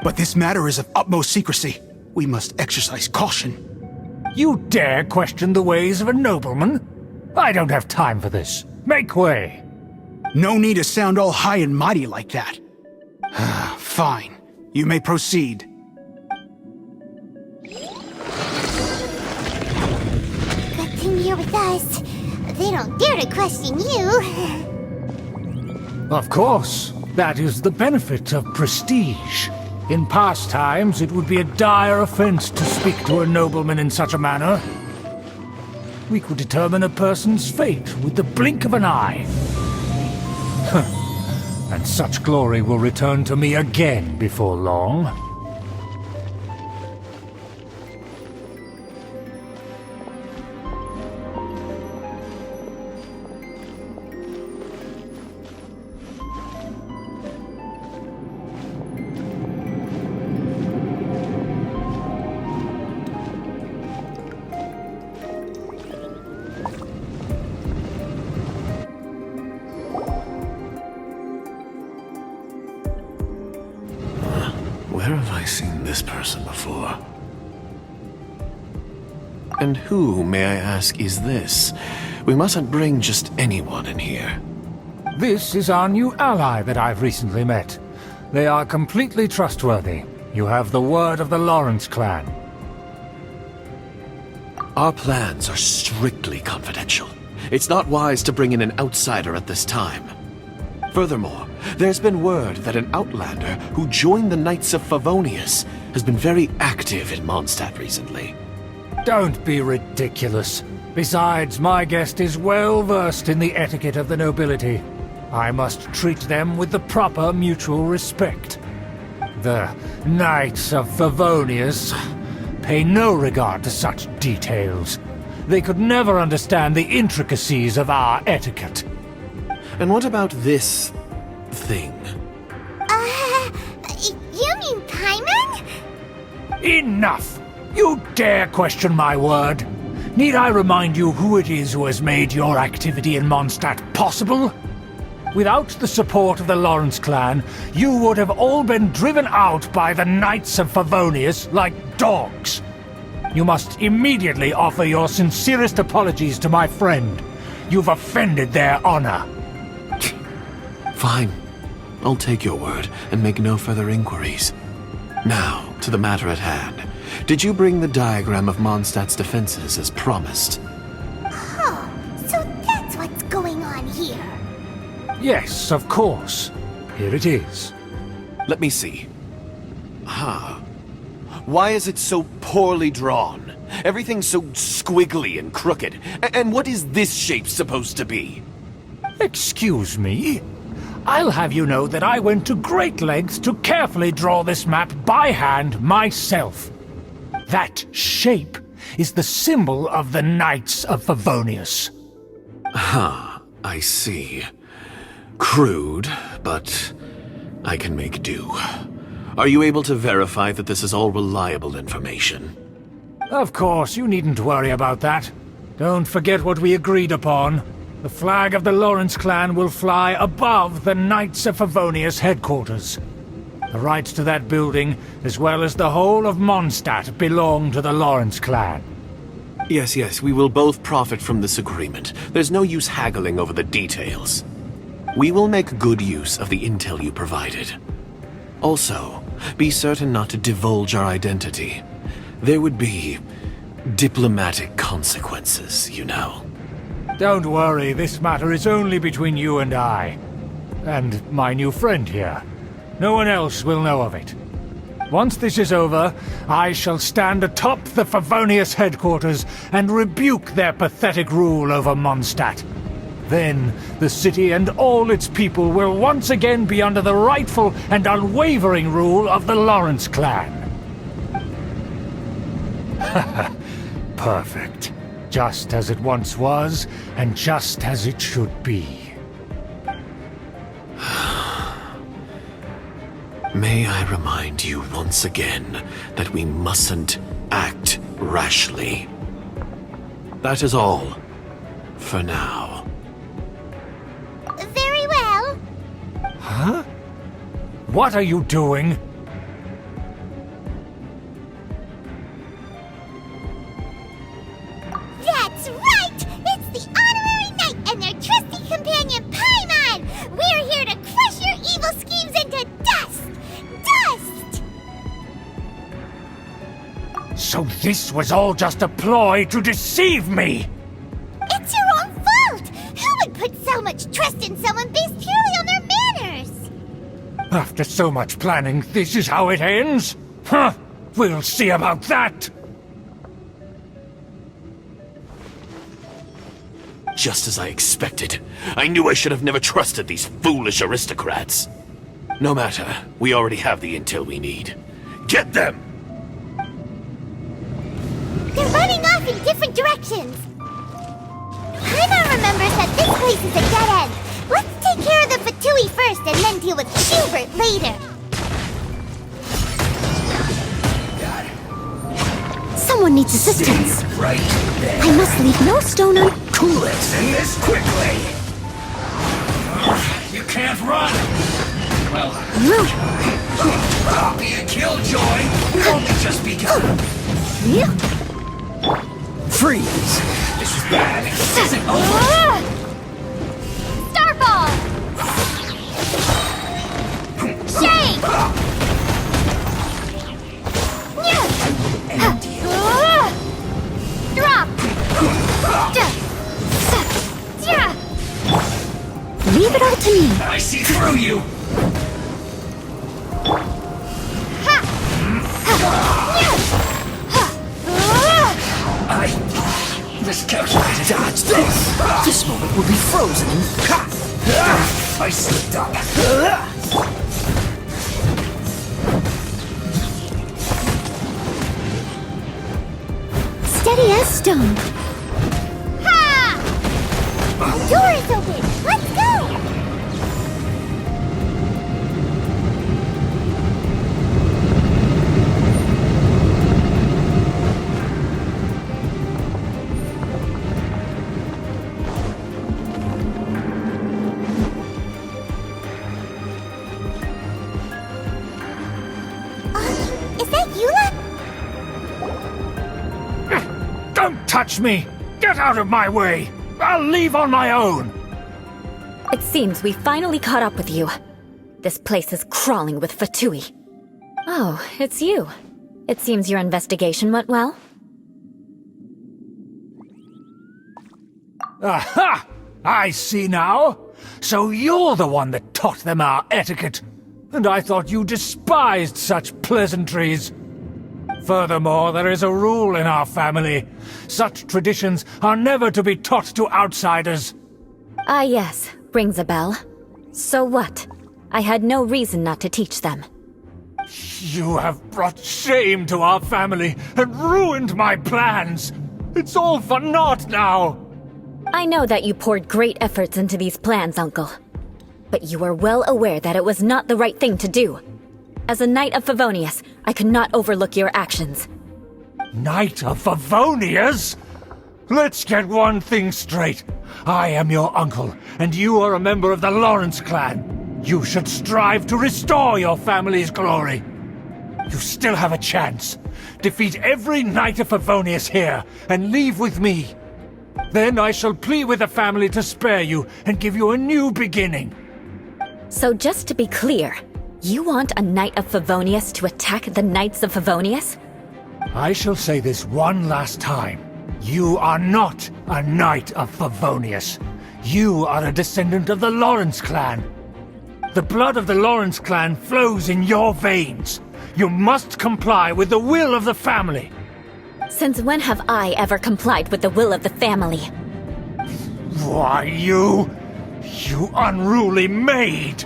But this matter is of utmost secrecy. We must exercise caution. You dare question the ways of a nobleman? I don't have time for this. Make way! No need to sound all high and mighty like that. Fine. You may proceed. Good thing you're with us. They don't dare to question you. Of course. That is the benefit of prestige. In past times, it would be a dire offense to speak to a nobleman in such a manner. We could determine a person's fate with the blink of an eye. And such glory will return to me again before long. Where have I seen this person before? And who, may I ask, is this? We mustn't bring just anyone in here. This is our new ally that I've recently met. They are completely trustworthy. You have the word of the Lawrence clan. Our plans are strictly confidential. It's not wise to bring in an outsider at this time. Furthermore, there's been word that an outlander who joined the Knights of Favonius has been very active in Mondstadt recently. Don't be ridiculous. Besides, my guest is well versed in the etiquette of the nobility. I must treat them with the proper mutual respect. The Knights of Favonius pay no regard to such details. They could never understand the intricacies of our etiquette. And what about this thing? You mean Paimon? Enough! You dare question my word? Need I remind you who it is who has made your activity in Mondstadt possible? Without the support of the Lawrence clan, you would have all been driven out by the Knights of Favonius like dogs. You must immediately offer your sincerest apologies to my friend. You've offended their honor. Fine. I'll take your word and make no further inquiries. Now, to the matter at hand. Did you bring the diagram of Mondstadt's defenses as promised? Oh, so that's what's going on here. Yes, of course. Here it is. Let me see. Why is it so poorly drawn? Everything's so squiggly and crooked. And what is this shape supposed to be? Excuse me? I'll have you know that I went to great lengths to carefully draw this map by hand myself. That shape is the symbol of the Knights of Favonius. I see. Crude, but I can make do. Are you able to verify that this is all reliable information? Of course, you needn't worry about that. Don't forget what we agreed upon. The flag of the Lawrence clan will fly above the Knights of Favonius headquarters. The rights to that building, as well as the whole of Mondstadt, belong to the Lawrence clan. Yes, we will both profit from this agreement. There's no use haggling over the details. We will make good use of the intel you provided. Also, be certain not to divulge our identity. There would be diplomatic consequences, you know. Don't worry, this matter is only between you and I. And my new friend here. No one else will know of it. Once this is over, I shall stand atop the Favonius headquarters and rebuke their pathetic rule over Mondstadt. Then, the city and all its people will once again be under the rightful and unwavering rule of the Lawrence clan. Perfect. Just as it once was, and just as it should be. May I remind you once again that we mustn't act rashly. That is all, for now. What are you doing? That's right! It's the Honorary Knight and their trusty companion, Paimon! We're here to crush your evil schemes into dust! Dust! So this was all just a ploy to deceive me! It's your own fault! Who would put so much trust in someone based purely on their manners? After so much planning, this is how it ends? Huh! We'll see about that! Just as I expected. I knew I should have never trusted these foolish aristocrats. No matter, we already have the intel we need. Get them! They're running off in different directions. Paimon remembers that this place is a dead end. Let's take care of the Fatui first and then deal with Schubert later. Someone needs assistance. Right there. I must leave no stone unturned. Cool it and this quickly. You can't run. Well, I'll be a killjoy. We've only just begun. Freeze! This is bad. This isn't over. Starfall! Shake! End you. Drop! Leave it all to me. I see through you. I miscalculated. Dodge this! This moment will be frozen in... I slipped up. Steady as stone. Ha! The door is open. Let's go! Is that Eula? Don't touch me! Get out of my way! I'll leave on my own! It seems we finally caught up with you. This place is crawling with Fatui. Oh, it's you. It seems your investigation went well. Aha! I see now! So you're the one that taught them our etiquette! And I thought you despised such pleasantries! Furthermore, there is a rule in our family. Such traditions are never to be taught to outsiders. Ah yes, rings a bell. So what? I had no reason not to teach them. You have brought shame to our family and ruined my plans. It's all for naught now. I know that you poured great efforts into these plans, Uncle. But you are well aware that it was not the right thing to do. As a Knight of Favonius, I could not overlook your actions. Knight of Favonius? Let's get one thing straight. I am your uncle, and you are a member of the Lawrence clan. You should strive to restore your family's glory. You still have a chance. Defeat every Knight of Favonius here, and leave with me. Then I shall plead with the family to spare you and give you a new beginning. So just to be clear, you want a Knight of Favonius to attack the Knights of Favonius? I shall say this one last time. You are not a Knight of Favonius. You are a descendant of the Lawrence clan. The blood of the Lawrence clan flows in your veins. You must comply with the will of the family. Since when have I ever complied with the will of the family? Why, you unruly maid!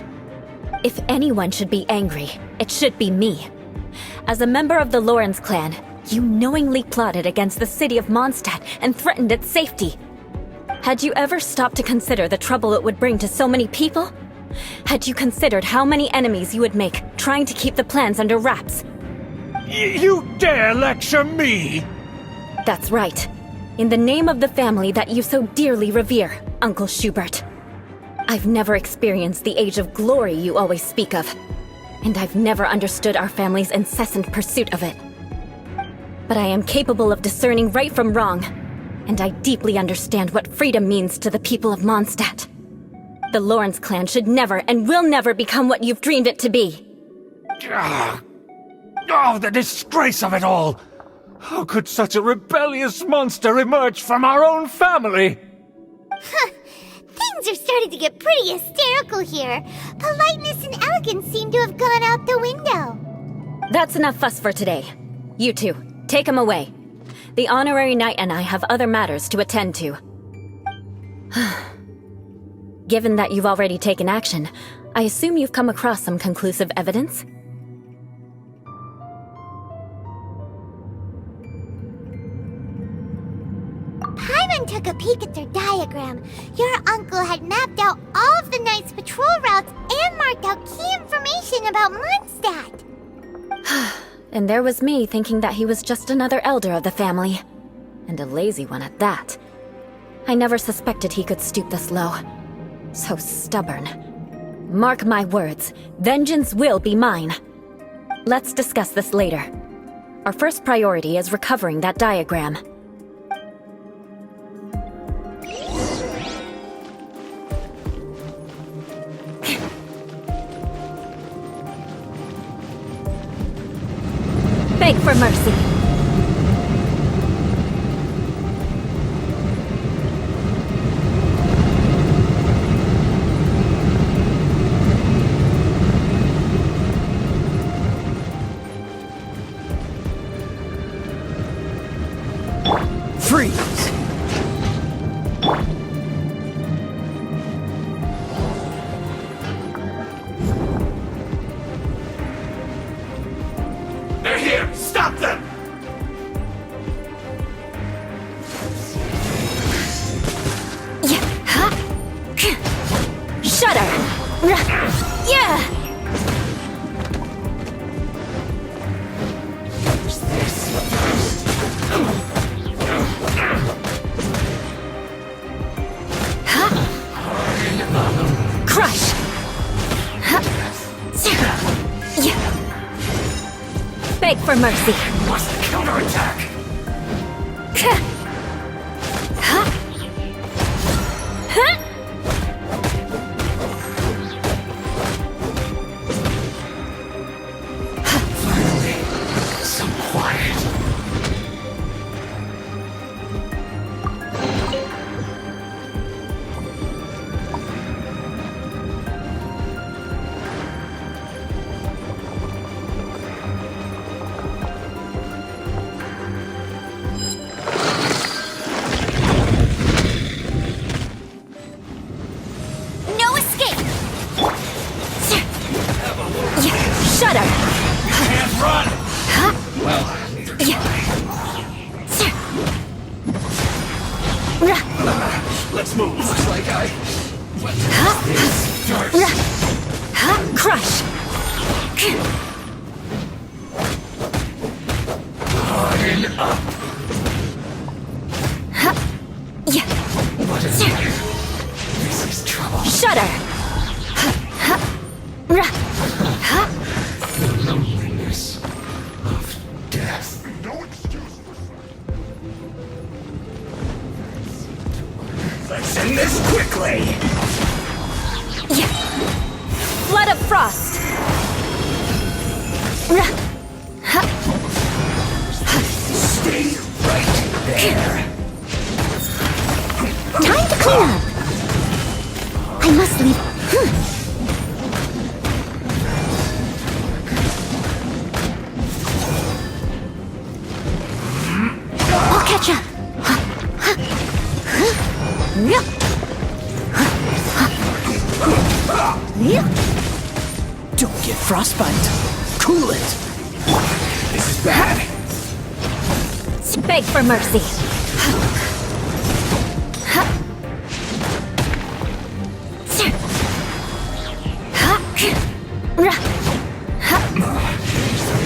If anyone should be angry, it should be me. As a member of the Lawrence clan, you knowingly plotted against the city of Mondstadt and threatened its safety. Had you ever stopped to consider the trouble it would bring to so many people? Had you considered how many enemies you would make trying to keep the plans under wraps? You dare lecture me? That's right. In the name of the family that you so dearly revere, Uncle Schubert. I've never experienced the age of glory you always speak of. and I've never understood our family's incessant pursuit of it. But I am capable of discerning right from wrong, and I deeply understand what freedom means to the people of Mondstadt. The Lawrence clan should never and will never become what you've dreamed it to be. Oh, the disgrace of it all! How could such a rebellious monster emerge from our own family? Things are starting to get pretty hysterical here. Politeness and elegance seem to have gone out the window. That's enough fuss for today. You two, take him away. The honorary knight and I have other matters to attend to. Given that you've already taken action, I assume you've come across some conclusive evidence? Paimon took a peek at their diagram. Your uncle had mapped out all of the Knight's patrol routes and marked out key information about Mondstadt. And there was me thinking that he was just another elder of the family. And a lazy one at that. I never suspected he could stoop this low. So stubborn. Mark my words, vengeance will be mine. Let's discuss this later. Our first priority is recovering that diagram. Beg for mercy. Freeze! They're here! Stop them! Shudder! Yeah! Crush! Beg for mercy. Must counterattack! Finally, some quiet. No escape! Shudder! Can't run! Well, neither can I. Let's move. Looks like I went to this first. Crush! Harden up. What is it? This is trouble. Shudder! The loneliness of death. No excuse for... Let's end this quickly! Flood of frost! Stay right there. Time to clean up. I must leave. I'll catch up. Don't get frostbite. Cool it. This is bad. Beg for mercy.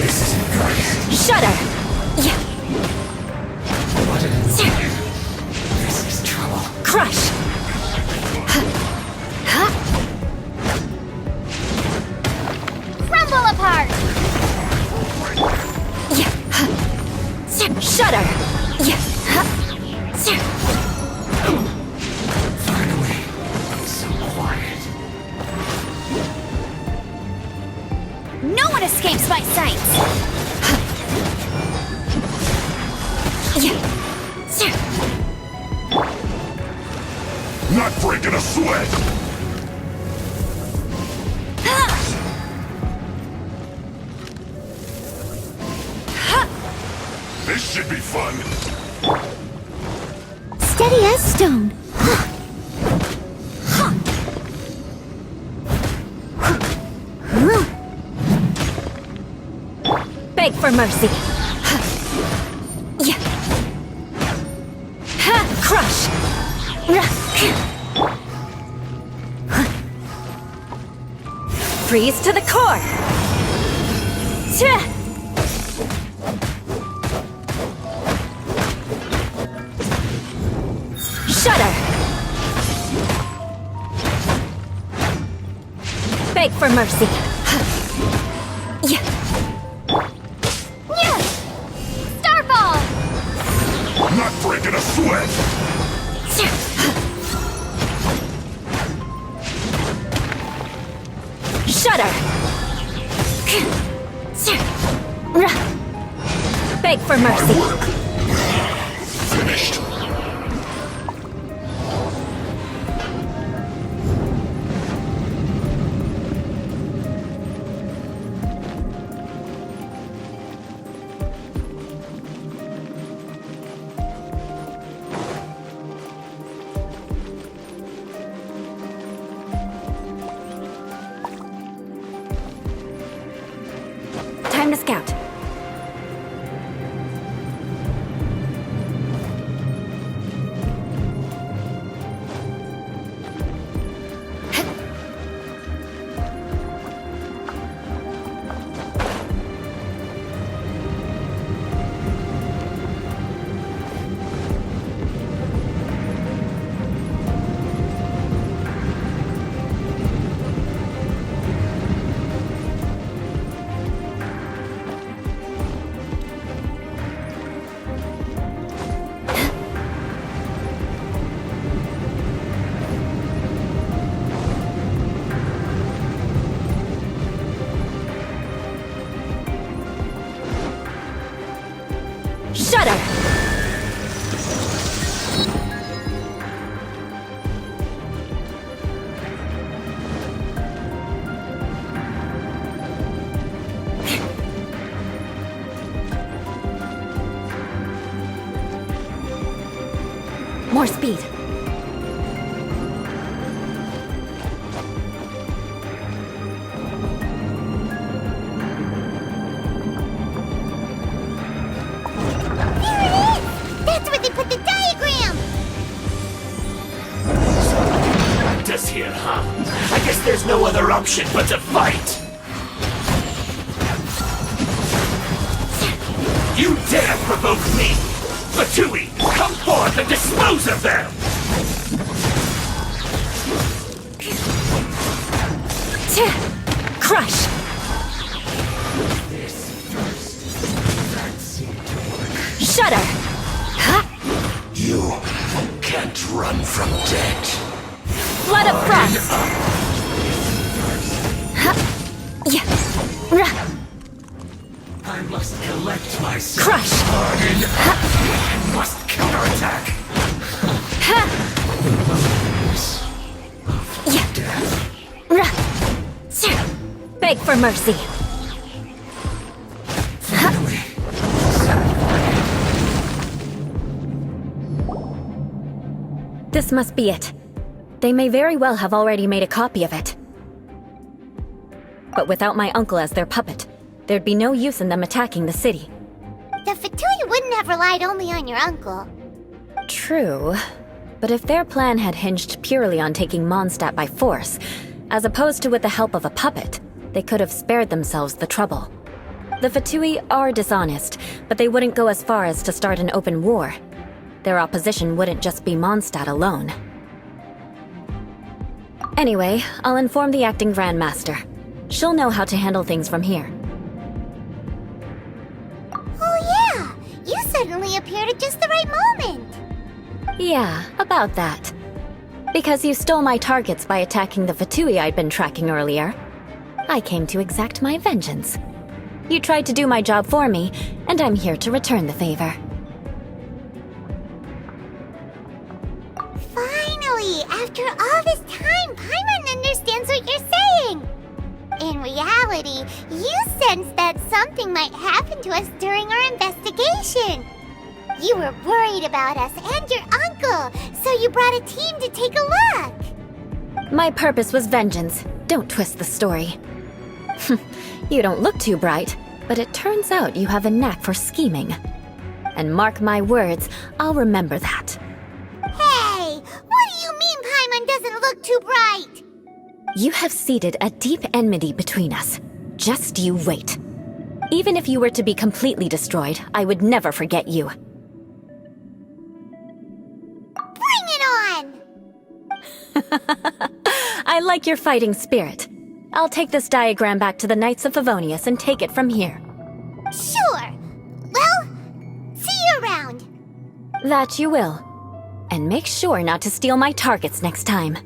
This isn't good. Shudder! What is this is trouble. Crush! Rumble Not breaking a sweat! This should be fun. Steady as stone. Beg for mercy. Crush. Freeze to the core. Shudder. Beg for mercy. Starfall! Not breaking a sweat! Shudder. Beg for mercy. My work. Finished. Time to scout. Shudder! More speed. That's where they put the diagram! Us here, huh? I guess there's no other option but to fight! You dare provoke me! Fatui, come forth and dispose of them! Crush! Shudder! You can't run from death. Blood of Frost! I must collect myself. Crush! I must counterattack. Beg for mercy. This must be it. They may very well have already made a copy of it. But without my uncle as their puppet, there'd be no use in them attacking the city. The Fatui wouldn't have relied only on your uncle. True. But if their plan had hinged purely on taking Mondstadt by force, as opposed to with the help of a puppet, they could have spared themselves the trouble. The Fatui are dishonest, but they wouldn't go as far as to start an open war. Their opposition wouldn't just be Mondstadt alone. Anyway, I'll inform the acting Grand Master. She'll know how to handle things from here. Oh yeah! You suddenly appeared at just the right moment! Yeah, about that. Because you stole my targets by attacking the Fatui I'd been tracking earlier, I came to exact my vengeance. You tried to do my job for me, and I'm here to return the favor. Finally! After all this time, Paimon understands what you're saying! In reality, you sensed that something might happen to us during our investigation. You were worried about us and your uncle, so you brought a team to take a look. My purpose was vengeance. Don't twist the story. You don't look too bright, but it turns out you have a knack for scheming. And mark my words, I'll remember that. Hey, what do you mean Paimon doesn't look too bright? You have seeded a deep enmity between us. Just you wait. Even if you were to be completely destroyed, I would never forget you. Bring it on! I like your fighting spirit. I'll take this diagram back to the Knights of Favonius and take it from here. Sure. Well, see you around. That you will. And make sure not to steal my targets next time.